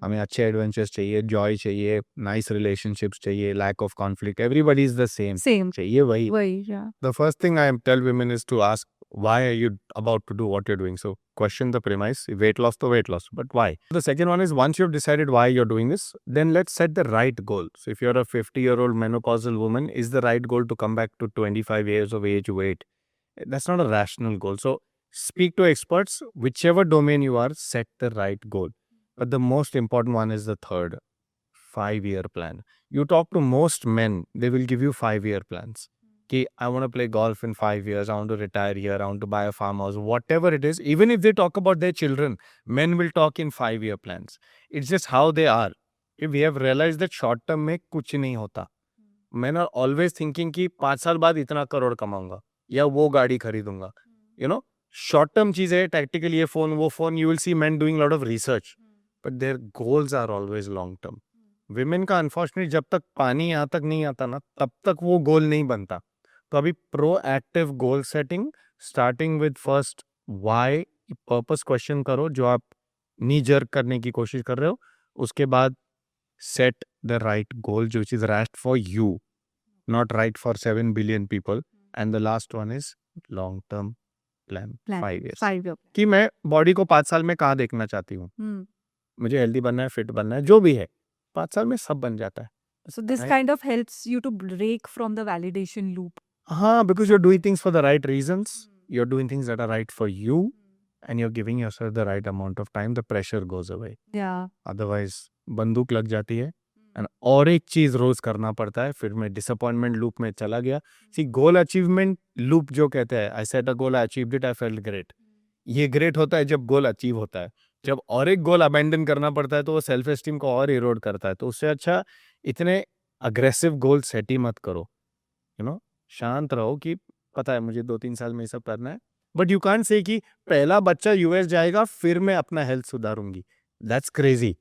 हमें अच्छे adventures चाहिए, joy चाहिए, nice relationships चाहिए, lack of conflict, everybody is the same, Same. चाहिए वही। Yeah. The first thing I tell women is to ask, why are you about to do what you're doing? So question the premise, weight loss to weight loss, but why? The second one is, once you've decided why you're doing this, then let's set the right goal. So if you're a 50-year-old menopausal woman, is the right goal to come back to 25 years of age weight? That's not a rational goal. So speak to experts, whichever domain you are, set the right goal. But the most important one is the third, 5-year plan. You talk to most men, they will give you 5-year plans. Okay, I want to play golf in 5 years, I want to retire here, I want to buy a farmhouse, whatever it is. Even if they talk about their children, men will talk in 5-year plans. It's just how they are. If we have realized that short term में कुछ नहीं होता. Men are always thinking कि 5 साल बाद इतना करोड़ कमाऊंगा या वो गाड़ी खरीदूंगा. You know, short term चीज है, tactical ये phone वो phone. You will see men doing a lot of research, but their goals are always long term. Women का unfortunately जब तक पानी यहाँ तक नहीं आता ना, तब तक वो गोल नहीं बनता। तो अभी proactive goal setting, starting with first why, purpose question करो जो आप नी जर्क करने की कोशिश कर रहे हो। उसके बाद सेट द राइट गोल, जो is right for you, not right for 7 billion people. and the last one is long term plan, Plan. 5 years. 5-year plan. कि मैं बॉडी को 5 साल में कहाँ देखना चाहती हूँ, मुझे हेल्दी बनना है, फिट बनना है, जो भी है 5 साल में सब बन जाता है. So this Right. kind of helps you to break from the validation loop. हाँ, because you're doing things for the right reasons, you're doing things that are right for you, and you're giving yourself the right amount of time, the pressure goes away. Yeah. Otherwise बंदूक लग जाती है and और एक चीज रोज करना पड़ता है, फिर मैं डिसअपॉइंटमेंट लूप में चला गया. सी गोल अचीवमेंट लूप जो कहते हैं, I set a goal, I achieved it, I felt great. ये ग्रेट होता है जब गोल अचीव होता है. जब और एक गोल अबैंडन करना पड़ता है तो वो सेल्फ एस्टीम को और इरोड करता है. तो उससे अच्छा इतने अग्रेसिव गोल सेट ही मत करो. शांत रहो कि पता है मुझे 2-3 साल में ये सब करना है, बट यू कांट से कि पहला बच्चा यूएस जाएगा फिर मैं अपना हेल्थ सुधारूंगी. That's crazy.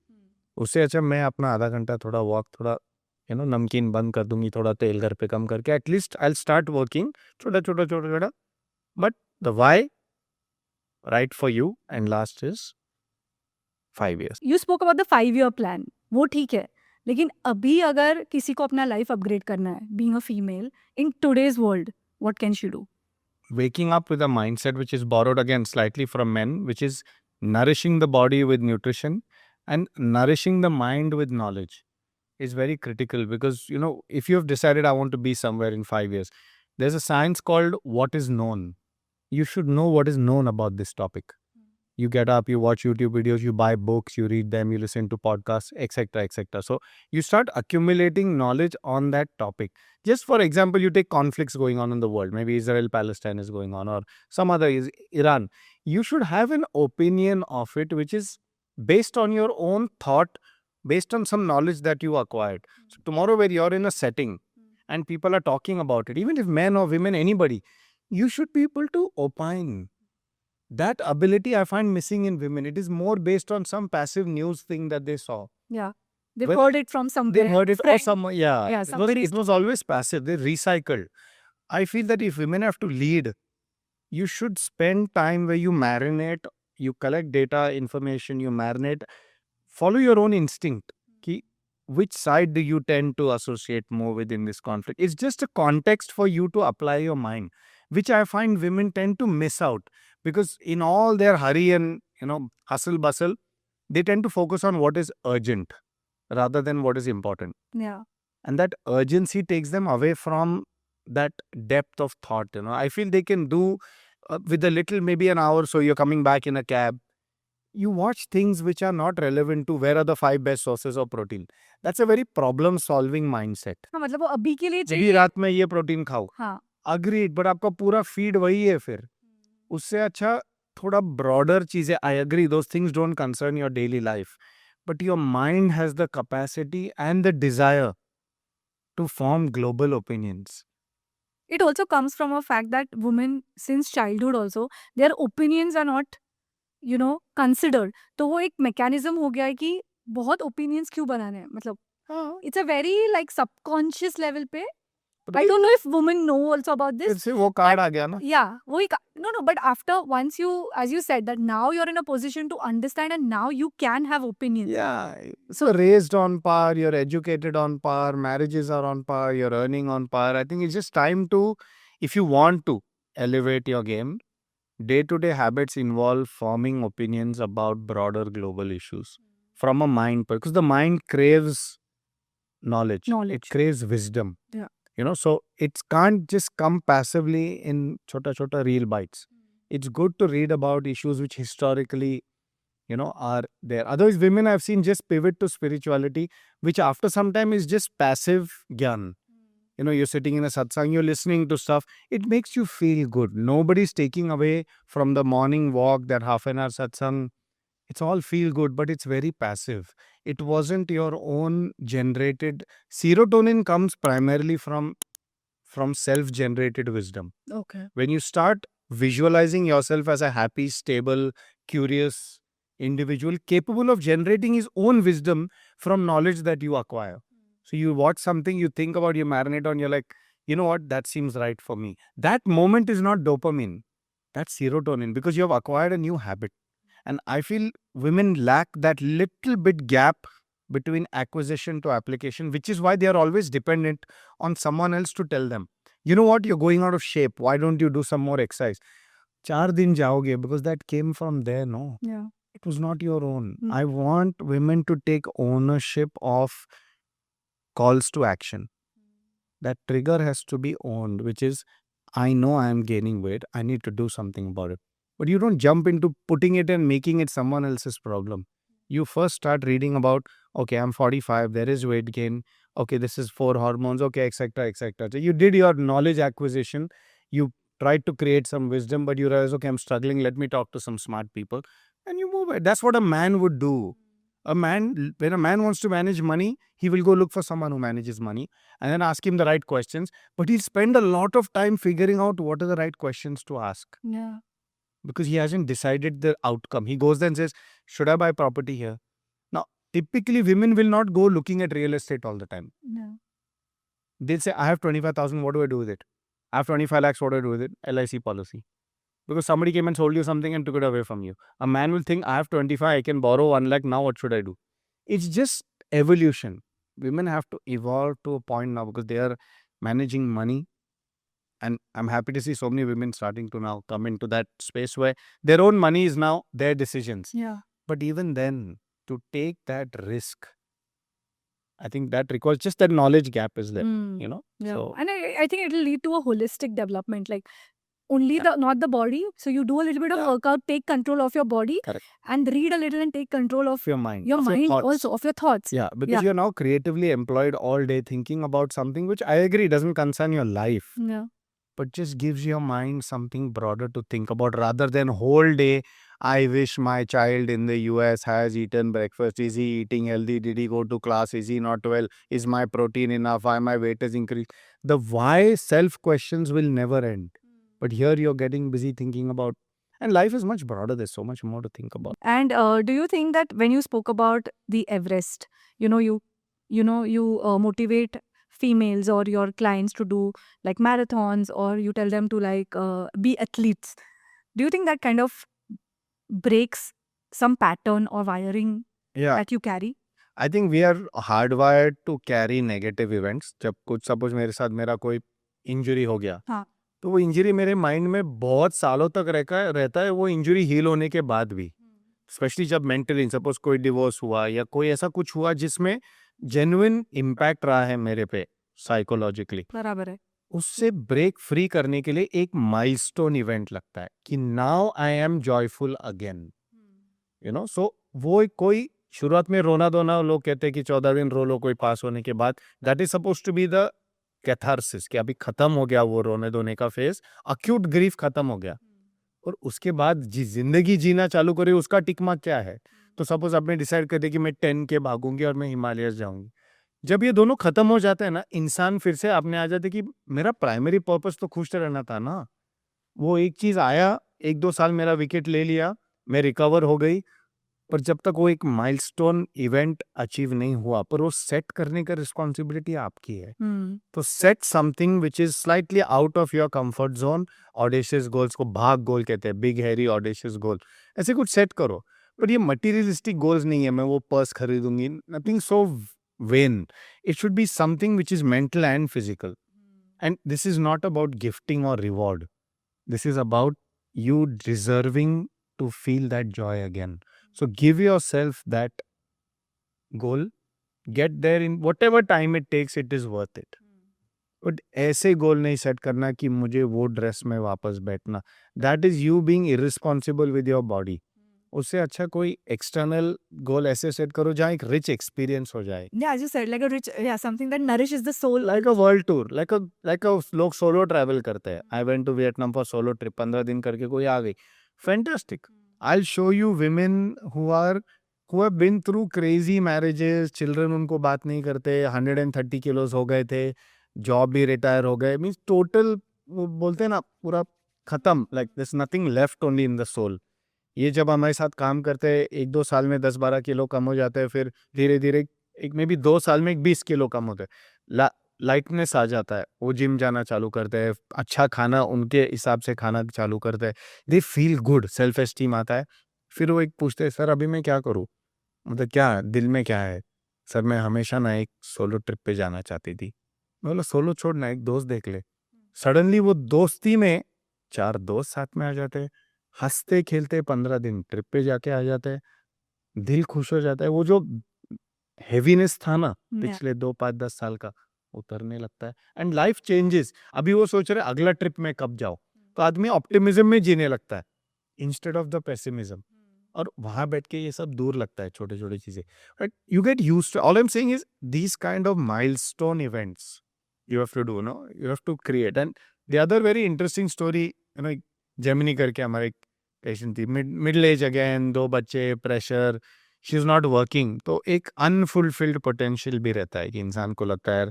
उससे अच्छा मैं अपना आधा घंटा थोड़ा वॉक, थोड़ा नमकीन बंद कर दूंगी, थोड़ा तेल घर पे कम करके, at least I will start working छोटा छोटा छोटा छोटा. But the why right for you and last is 5 years. You spoke about the 5-year plan. वो ठीक है, लेकिन अभी अगर किसी को अपना लाइफ अपग्रेड करना है, being a female in today's world, what can she do? Waking up with a mindset which is borrowed again slightly from men, which is nourishing the body with nutrition and nourishing the mind with knowledge is very critical. Because if you have decided I want to be somewhere in 5 years, there's a science called what is known. You should know what is known about this topic. You get up, you watch YouTube videos, you buy books, you read them, you listen to podcasts, etc., etc. So you start accumulating knowledge on that topic. Just for example, you take conflicts going on in the world. Maybe Israel-Palestine is going on, or some other is Iran. You should have an opinion of it, which is based on your own thought, based on some knowledge that you acquired. So tomorrow, where you're in a setting and people are talking about it, even if men or women, anybody, you should be able to opine. That ability I find missing in women. It is more based on some passive news thing that they saw. Yeah. They've Well, heard it from somewhere. They heard it from friend. someone. Yeah. Yeah, It was always passive. They recycled. I feel that if women have to lead, you should spend time where you marinate, you collect data, information, you marinate, follow your own instinct. Ki which side do you tend to associate more with in this conflict? It's just a context for you to apply your mind, which I find women tend to miss out. Because in all their hurry and hustle bustle, they tend to focus on what is urgent rather than what is important. Yeah. And that urgency takes them away from that depth of thought. I feel they can do with a little, maybe an hour, so you're coming back in a cab. You watch things which are not relevant to where are the 5 best sources of protein. That's a very problem solving mindset. हाँ, मतलब वो अभी के लिए यदि चाहिए. रात में ये प्रोटीन खाओ, हाँ. अग्रीड, बट आपका पूरा फीड वही है फिर. उससे अच्छा थोड़ा ब्रॉडर चीजें. I agree, those things don't concern your daily life, but your mind has the capacity and the desire to form global opinions. It also comes from a fact that women since childhood also their opinions are not considered. तो वो एक mechanism हो गया है कि बहुत opinions क्यों बनाने हैं, मतलब it's a very like subconscious level पे. I don't know if women know also about फिर this. से वो कार्ड आ गया ना. Yeah, वही no, but after once you, as you said, that now you're in a position to understand and now you can have opinions. Yeah. So raised on par, you're educated on par, marriages are on par, you're earning on par. I think it's just time to, if you want to elevate your game, day-to-day habits involve forming opinions about broader global issues from a mind, because the mind craves knowledge. It craves wisdom. Yeah. So it can't just come passively in chota real bites. It's good to read about issues which historically are there. Otherwise, women I've seen just pivot to spirituality, which after some time is just passive gyan. You're sitting in a satsang, you're listening to stuff. It makes you feel good. Nobody's taking away from the morning walk, that half an hour satsang. It's all feel good, but it's very passive. It wasn't your own generated. Serotonin comes primarily from self-generated wisdom. Okay. When you start visualizing yourself as a happy, stable, curious individual capable of generating his own wisdom from knowledge that you acquire. So you watch something, you think about, you marinate on, you're like, you know what, that seems right for me. That moment is not dopamine. That's serotonin, because you have acquired a new habit. And I feel women lack that little bit gap between acquisition to application, which is why they are always dependent on someone else to tell them. You know what? You're going out of shape. Why don't you do some more exercise? 4 दिन जाओगे because that came from there, no? Yeah. It was not your own. Mm. I want women to take ownership of calls to action. That trigger has to be owned, which is, I know I am gaining weight. I need to do something about it. But you don't jump into putting it and making it someone else's problem. You first start reading about, okay, I'm 45, there is weight gain. Okay, this is 4 hormones, okay, etc., etc. So you did your knowledge acquisition. You tried to create some wisdom, but you realize, okay, I'm struggling. Let me talk to some smart people. And you move it. That's what a man would do. When a man wants to manage money, he will go look for someone who manages money and then ask him the right questions. But he'll spend a lot of time figuring out what are the right questions to ask Yeah. because he hasn't decided the outcome. He goes there and says, should I buy property here? Now, typically, women will not go looking at real estate all the time. Yeah. They'll say, I have 25,000, what do I do with it? I have 25 lakhs, what do I do with it? LIC policy. Because somebody came and sold you something and took it away from you. A man will think, I have 25, I can borrow 1 lakh, now what should I do? It's just evolution. Women have to evolve to a point now because they are managing money. And I'm happy to see so many women starting to now come into that space where their own money is now their decisions. Yeah. But even then, to take that risk, I think that requires just that knowledge gap is there, Mm. you know? Yeah. So, And I think it'll lead to a holistic development. Like only Yeah. not the body. So you do a little bit of Yeah. workout, take control of your body, Correct. and read a little and take control of Your mind. your of your mind thoughts. also, of your thoughts. Yeah, because Yeah. you're now creatively employed all day thinking about something which I agree doesn't concern your life, Yeah. but just gives your mind something broader to think about rather than whole day. I wish my child in the US has eaten breakfast. Is he eating healthy? Did he go to class? Is he not well? Is my protein enough? Why my weight has increased? The why self questions will never end. But here you're getting busy thinking about, and life is much broader. There's so much more to think about. And do you think that when you spoke about the Everest, you motivate females or your clients to do like marathons, or you tell them to like be athletes? Do you think that kind of breaks some pattern or wiring Yeah. that you carry? I think we are hardwired to carry negative events. जब कुछ suppose मेरे साथ मेरा कोई injury हो गया, हाँ. तो वो इंजरी मेरे माइंड में बहुत सालों तक रहता है वो इंजरी हील होने के बाद भी, स्पेशली जब मेंटली सपोज कोई डिवोर्स हुआ या कोई ऐसा कुछ हुआ जिसमें जेन्युइन इम्पैक्ट रहा है मेरे पे साइकोलॉजिकली, बराबर है. उससे ब्रेक फ्री करने के लिए एक माइलस्टोन इवेंट लगता है कि now I am joyful again, you know. So वो कोई शुरुआत में रोना धोना, लोग कहते हैं कि 14 दिन रो लो कोई पास होने के बाद, that is suppose to be the catharsis कि अभी खत्म हो गया वो रोने धोने का फेज, अक्यूट ग्रीफ खत्म हो गया और उसके बाद जिंदगी जीना चालू करी, उसका टिकमा क्या है. तो सपोज आपने डिसाइड कर दिया कि मैं 10 के भागूंगी और मैं हिमालयस जाऊंगी. जब ये दोनों खत्म हो जाते हैं ना, इंसान फिर से आपने आ जाते कि मेरा प्राइमरी पर्पस तो खुश रहना था ना. वो एक चीज आया, 1-2 साल मेरा विकेट ले लिया, मैं रिकवर हो गई, पर जब तक वो एक माइलस्टोन इवेंट अचीव नहीं हुआ, पर वो सेट करने का रिस्पॉन्सिबिलिटी आपकी है. तो set something which is slightly out of your comfort zone. Audacious goals को भाग गोल कहते हैं, बिग हैरी ऑडेशियस गोल, ऐसे कुछ सेट करो. पर ये मटीरियलिस्टिक गोल्स नहीं है, मैं वो पर्स खरीदूंगी, nothing so vain. It should be something which is mental and physical. And this is not about gifting और reward. This is about you deserving to feel that joy again. So give yourself that goal. Get there in whatever time it takes, it is worth it. But ऐसे गोल नहीं set करना कि मुझे वो dress में वापस बैठना. That is you being irresponsible with your body. उससे अच्छा कोई एक्सटर्नल गोल ऐसे सेट करो जहाँ एक रिच एक्सपीरियंस हो जाए. Yeah, as you said, like a rich, something that nourishes the soul. Like a world tour, like a लोग सोलो ट्रैवल करते हैं. I went to Vietnam for solo trip, 15 दिन करके कोई आ गई. Fantastic. I'll show you women who have been through crazy marriages, children उनको बात नहीं करते, 130 kilos हो गए थे, जॉब भी रिटायर हो गए, मीन्स टोटल वो बोलते हैं ना पूरा खत्म, like there's nothing left only in the soul. ये जब हमारे साथ काम करते हैं 1-2 साल में 10-12 किलो कम हो जाते हैं, फिर धीरे धीरे एक में भी 2 साल में 20 किलो कम होते हैं, लाइटनेस आ जाता है, वो जिम जाना चालू करते हैं, अच्छा खाना उनके हिसाब से खाना चालू करते हैं, they feel good, self esteem आता है. फिर वो एक पूछते हैं, सर अभी मैं क्या करूँ, मतलब क्या दिल में क्या है. सर मैं हमेशा ना एक सोलो ट्रिप पे जाना चाहती थी. मैं बोला सोलो छोड़ना, एक दोस्त देख ले. सडनली वो दोस्ती में 4 दोस्त साथ में आ जाते हैं, हँसते खेलते 15 दिन ट्रिप पे जाके आ जाते हैं, दिल खुश हो जाता है। वो जो हेवीनेस था ना Yeah. पिछले 2, 5, 10 साल का, उतरने लगता है एंड लाइफ चेंजेस। अभी वो सोच रहे अगला ट्रिप में कब जाओ, तो आदमी ऑप्टिमिज्म में जीने लगता है इंस्टेड ऑफ द पेसिमिज्म। और वहां बैठ के ये सब दूर लगता है, छोटे छोटे चीजें, but you get used to. All I am saying is these kind of milestone events you have to do, no, you have to create. And the other very interesting story, Gemini करके हमारे patient थी, middle age again, 2 बच्चे, pressure, she is not working. तो एक unfulfilled potential भी रहता है कि इंसान को लगता है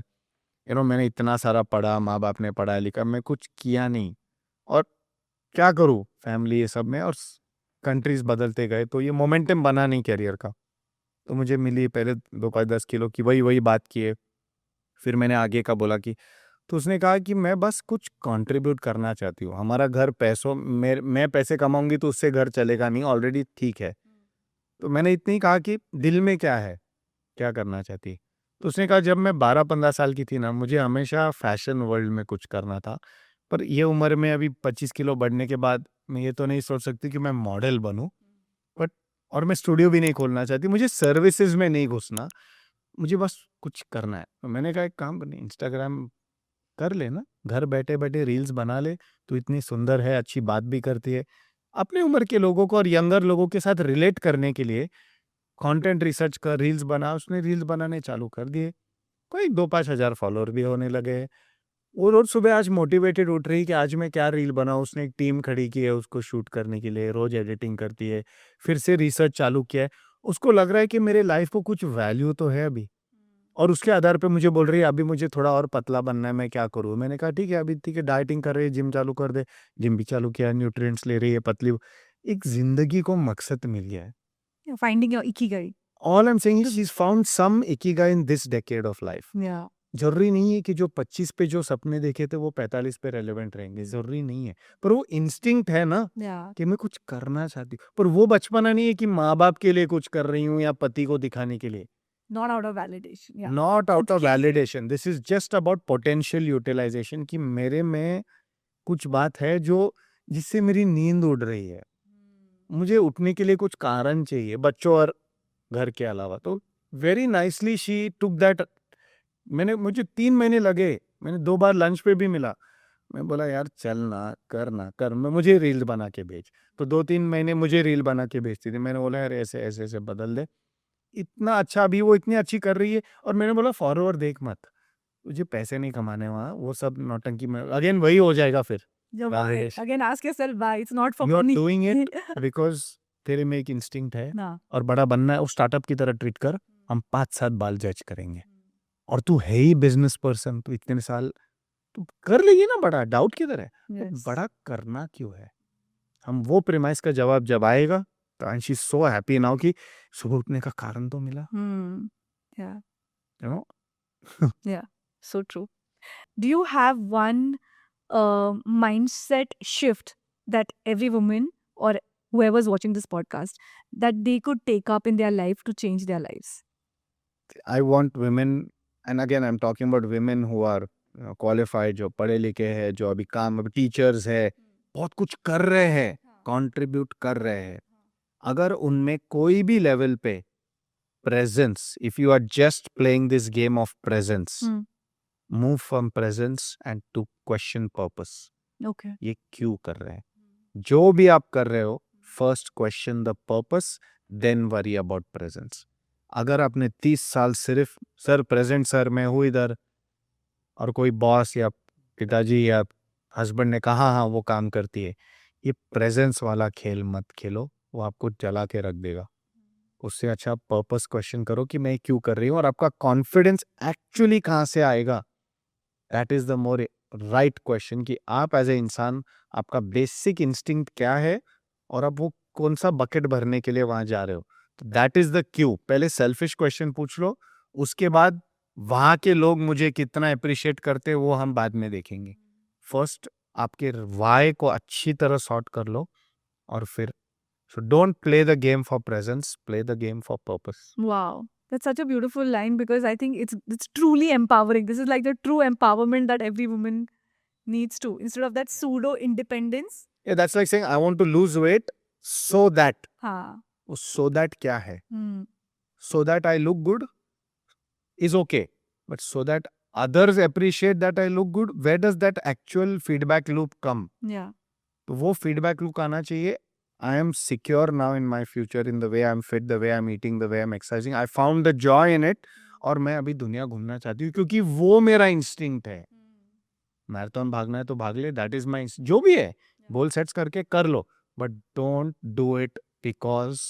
यार मैंने इतना सारा पढ़ा, माँ बाप ने पढ़ा लिखा, मैं कुछ किया नहीं, और क्या करूँ फैमिली ये सब में, और कंट्रीज बदलते गए, तो ये मोमेंटम बना नहीं कैरियर का। तो मुझे मिली पहले 2, 5, 10 किलो की, वही बात किए। फिर मैंने आगे का बोला कि, तो उसने कहा कि मैं बस कुछ कंट्रीब्यूट करना चाहती हूँ, हमारा घर पैसों मैं पैसे कमाऊंगी तो उससे घर चलेगा नहीं, ऑलरेडी ठीक है। तो मैंने इतनी कहा कि दिल में क्या है, क्या करना चाहती। तो उसने कहा जब मैं 12-15 साल की थी ना, मुझे हमेशा फैशन वर्ल्ड में कुछ करना था, पर ये उम्र में अभी 25 किलो बढ़ने के बाद मैं ये तो नहीं सोच सकती कि मैं मॉडल बनूं, बट और मैं स्टूडियो भी नहीं खोलना चाहती, मुझे सर्विसेज में नहीं घुसना, मुझे बस कुछ करना है। तो मैंने कहा एक काम करनी, इंस्टाग्राम कर ले ना, घर बैठे बैठे रील्स बना ले, तू इतनी सुंदर है, अच्छी बात भी करती है, अपने उम्र के लोगों को और यंगर लोगों के साथ रिलेट करने के लिए कंटेंट रिसर्च कर, रील्स बना। उसने रील्स बनाने चालू कर दिए, कोई 2-5 हजार फॉलोअर भी होने लगे। वो रोज सुबह आज मोटिवेटेड उठ रही कि आज मैं क्या रील बनाऊं। उसने एक टीम खड़ी की है उसको शूट करने के लिए, रोज एडिटिंग करती है, फिर से रिसर्च चालू किया है। उसको लग रहा है कि मेरे लाइफ को कुछ वैल्यू तो है अभी, और उसके आधार पे मुझे बोल रही है अभी मुझे थोड़ा और पतला बनना है, मैं क्या करूँ। मैंने कहा ठीक है, अभी ठीक है, डाइटिंग कर रही है, जिम चालू कर दे। जिम भी चालू किया, न्यूट्रिएंट्स ले रही है, पतली। एक जिंदगी को मकसद मिल गया है। Yeah, finding your ikigai. All I am saying is she found some ikigai in this decade of life. Yeah. जरूरी नहीं है कि जो 25 पे जो सपने देखे थे वो 45 पे रेलेवेंट रहेंगे, जरूरी नहीं है, पर वो इंस्टिंक्ट है ना Yeah. कि मैं कुछ करना चाहती हूँ। पर वो बचपना नहीं है कि माँ बाप के लिए कुछ कर रही हूँ या पति को दिखाने के लिए। Not out of validation. Yeah. Not out of Okay. Validation, this is just about potential utilization, कि मेरे में कुछ बात है जो जिससे मेरी नींद उड़ रही है, मुझे उठने के लिए कुछ कारण चाहिए, बच्चों और घर के अलावा। तो very nicely she took that. मुझे 3 महीने लगे, मैंने 2 बार लंच पे भी मिला। मैं बोला यार चल ना कर, मुझे रील बना के भेज। तो 2-3 महीने मुझे रील बना के भेजती थी। मैंने बोला यार ऐसे ऐसे ऐसे बदल दे, इतना अच्छा, अभी वो इतनी अच्छी कर रही है। और मैंने बोला फॉरवर्ड देख मत, तुझे पैसे नहीं कमाने वहाँ, वो सब नौटंकी में अगेन वही हो जाएगा। फिर Why? Again, ask yourself why. It's not for you are money. Doing it because तेरे में एक इंस्टिंक्ट है Nah. और बड़ा बनना है। उस स्टार्टअप की तरह ट्रीट कर, हम 5-7 बाल जज करेंगे। और तू है ही बिजनेस पर्सन, तू इतने साल तू कर लेगी ना बड़ा, डाउट किधर है। तो Yes. बड़ा करना क्यों है। हम वो प्रेमाइस का जवाब जब आएगा, तो and she is so happy now कि सुबह उठने का कारण तो मिला, Yeah. You know. Yeah. So true. Do you have one mindset shift that every woman or whoever's watching this podcast that they could take up in their life to change their lives? I want women, and again I'm talking about women who are qualified, जो पढ़े लिखे हैं, जो अभी काम, अभी teachers है, बहुत कुछ कर रहे हैं, कंट्रीब्यूट कर रहे हैं। अगर उनमें कोई भी लेवल पे presence, if you are just playing this game of presence, move from presence and to question purpose. Okay. ये क्यों कर रहे हैं, जो भी आप कर रहे हो, first question the purpose, then worry about presence. अगर आपने 30 साल सिर्फ सर प्रेजेंट सर मैं हूँ इधर, और कोई बॉस या पिताजी या हस्बैंड ने कहा हाँ वो काम करती है, ये प्रेजेंस वाला खेल मत खेलो, वो आपको जला के रख देगा। उससे अच्छा पर्पस क्वेश्चन करो कि मैं क्यों कर रही हूँ, और आपका कॉन्फिडेंस एक्चुअली कहाँ से आएगा, that is the more right question, कि आप एज ए इंसान, आपका बेसिक इंस्टिंक्ट क्या है, और आप वो कौन सा बकेट भरने के लिए वहां जा रहे हो। That is the Q. पहले सेल्फिश क्वेश्चन पूछ लो, उसके बाद वहां के लोग मुझे कितना अप्रिशिएट करते हैं वो हम बाद में देखेंगे। फर्स्ट आपके वाई को अच्छी तरह सॉर्ट कर लो, और फिर so don't play the game for presence, play the game for purpose. Wow. That's such a beautiful line because I think it's truly empowering. This is like the true empowerment that every woman Needs to. Instead of that pseudo independence. Yeah, that's like saying I want to lose weight so that. हाँ. So that क्या है? Hmm. So that I look good is okay. But so that others appreciate that I look good, where does that actual feedback loop come? Yeah. तो वो feedback loop आना चाहिए. I am secure now in my future, in the way I'm fit, the way I'm eating, the way I'm exercising. I found the joy in it. और मैं अभी दुनिया घूमना चाहती हूँ क्योंकि वो मेरा इंस्टिंक्ट है. मैराथन भागना है तो भाग ले, दैट इज माई, जो भी है गोल सेट्स करके कर लो, but don't do it because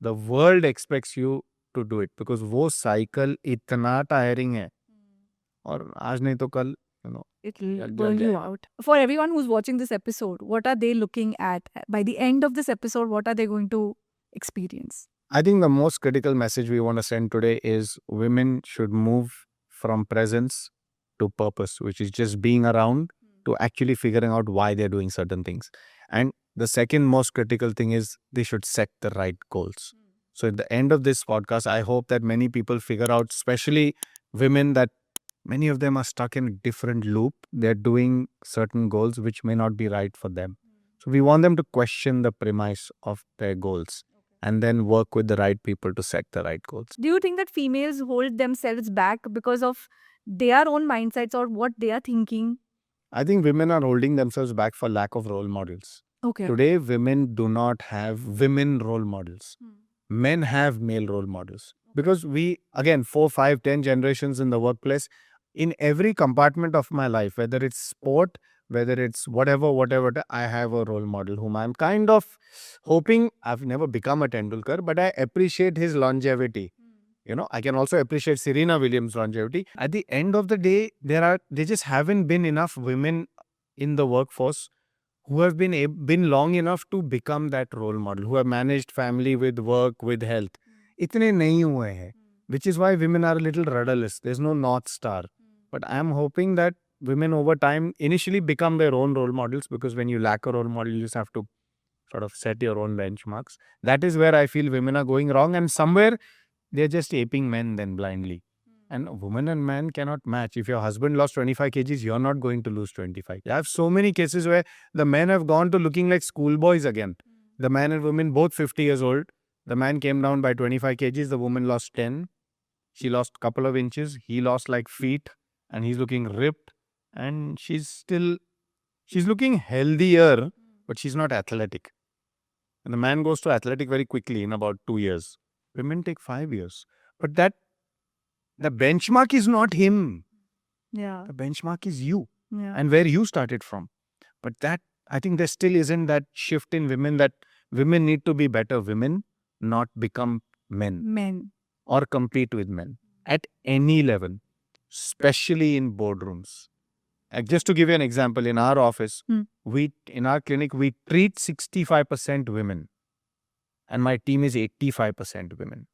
the world expects you to do it, because वो साइकिल इतना टायरिंग है और आज नहीं तो कल It'll Jal burn you jayega. out. For everyone who's watching this episode, what are they looking at? By the end of this episode, what are they going to experience? I think the most critical message we want to send today is women should move from presence to purpose, which is just being around to actually figuring out why they're doing certain things. And the second most critical thing is they should set the right goals. So at the end of this podcast, I hope that many people figure out, especially women, that many of them are stuck in a different loop. They're doing certain goals which may not be right for them. So we want them to question the premise of their goals and then work with the right people to set the right goals. Do you think that females hold themselves back because of their own mindsets or what they are thinking? I think women are holding themselves back for lack of role models. Okay. Today, women do not have women role models. Men have male role models. Because we, again, 4, 5, 10 generations in the workplace, in every compartment of my life, whether it's sport, whether it's whatever, I have a role model whom I'm kind of hoping. I've never become a Tendulkar, but I appreciate his longevity. I can also appreciate Serena Williams' longevity. At the end of the day, there just haven't been enough women in the workforce who have been long enough to become that role model, who have managed family with work, with health. Itne nahi hue hai, which is why women are a little rudderless. There's no North Star. But I'm hoping that women over time initially become their own role models, because when you lack a role model, you just have to sort of set your own benchmarks. That is where I feel women are going wrong, and somewhere they're just aping men then blindly. And woman and man cannot match. If your husband lost 25 kgs, you're not going to lose 25. I have so many cases where the men have gone to looking like schoolboys again. The man and woman both 50 years old. The man came down by 25 kgs. The woman lost 10. She lost a couple of inches. He lost like feet. And he's looking ripped. And she's looking healthier, but she's not athletic. And the man goes to athletic very quickly in about 2 years. Women take 5 years. But the benchmark is not him. Yeah. The benchmark is you Yeah. and where you started from. But that, I think there still isn't that shift in women, that women need to be better women, not become men Men. or compete with men at any level, especially in boardrooms. Just to give you an example, in our office, in our clinic, we treat 65% women. And my team is 85% women.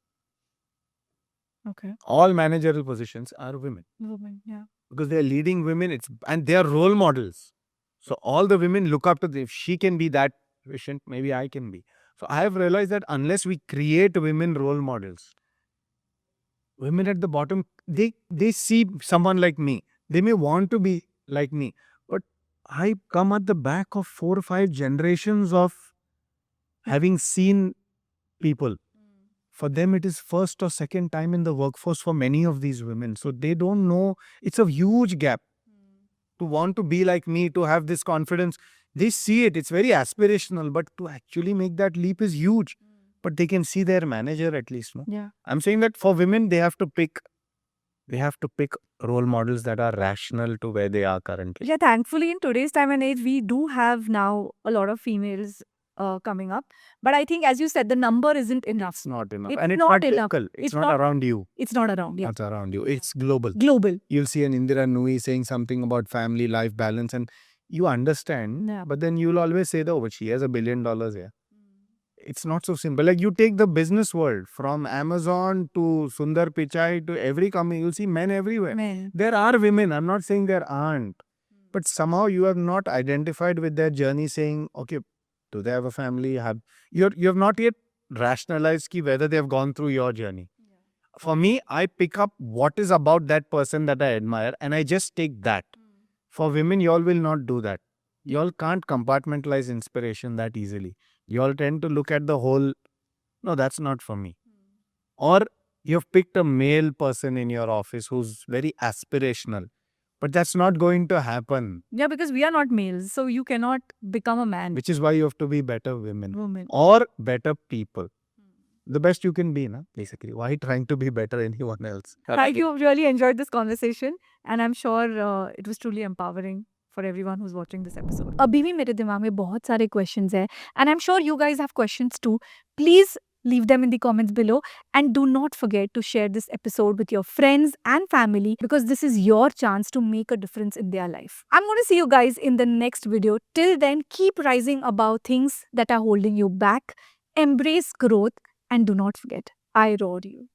Okay. All managerial positions are women. Women. Yeah. Because they're leading women, and they are role models. So all the women look up to them. If she can be that efficient, maybe I can be. So I have realized that unless we create women role models, women at the bottom, they see someone like me. They may want to be like me. But I come at the back of 4 or 5 generations of having seen people. For them, it is first or second time in the workforce for many of these women. So they don't know. It's a huge gap. To want to be like me, to have this confidence. They see it. It's very aspirational. But to actually make that leap is huge. But they can see their manager at least. No? Yeah. I'm saying that for women, they have to pick role models that are rational to where they are currently. Yeah, thankfully in today's time and age, we do have now a lot of females coming up. But I think, as you said, the number isn't enough. It's not enough. It's And it's not not enough. local. It's It's not not- around you. It's not around. Yeah. It's around you. It's global. Global. You'll see an Indira Nui saying something about family life balance, and you understand, Yeah. but then you'll always say, though, but she has $1 billion here. It's not so simple. Like, you take the business world from Amazon to Sundar Pichai to every company, you'll see men everywhere. Men. There are women. I'm not saying there aren't. But somehow you have not identified with their journey, saying, okay, do they have a family? You have not yet rationalized whether they have gone through your journey. For me, I pick up what is about that person that I admire, and I just take that. For women, y'all will not do that. Y'all can't compartmentalize inspiration that easily. Y'all tend to look at the whole, no, that's not for me. Or you've picked a male person in your office who's very aspirational, but that's not going to happen, Yeah, because we are not males, so you cannot become a man. which is why you have to be better women Woman. or better people. The best you can be, na? Basically. Why trying to be better anyone else? Thank you. I've really enjoyed this conversation, and I'm sure it was truly empowering for everyone who's watching this episode. अभी भी मेरे दिमाग में बहुत सारे questions हैं, and I'm sure you guys have questions too. Please leave them in the comments below, and do not forget to share this episode with your friends and family, because this is your chance to make a difference in their life. I'm going to see you guys in the next video. Till then, keep rising above things that are holding you back. Embrace growth, and do not forget, I roar you.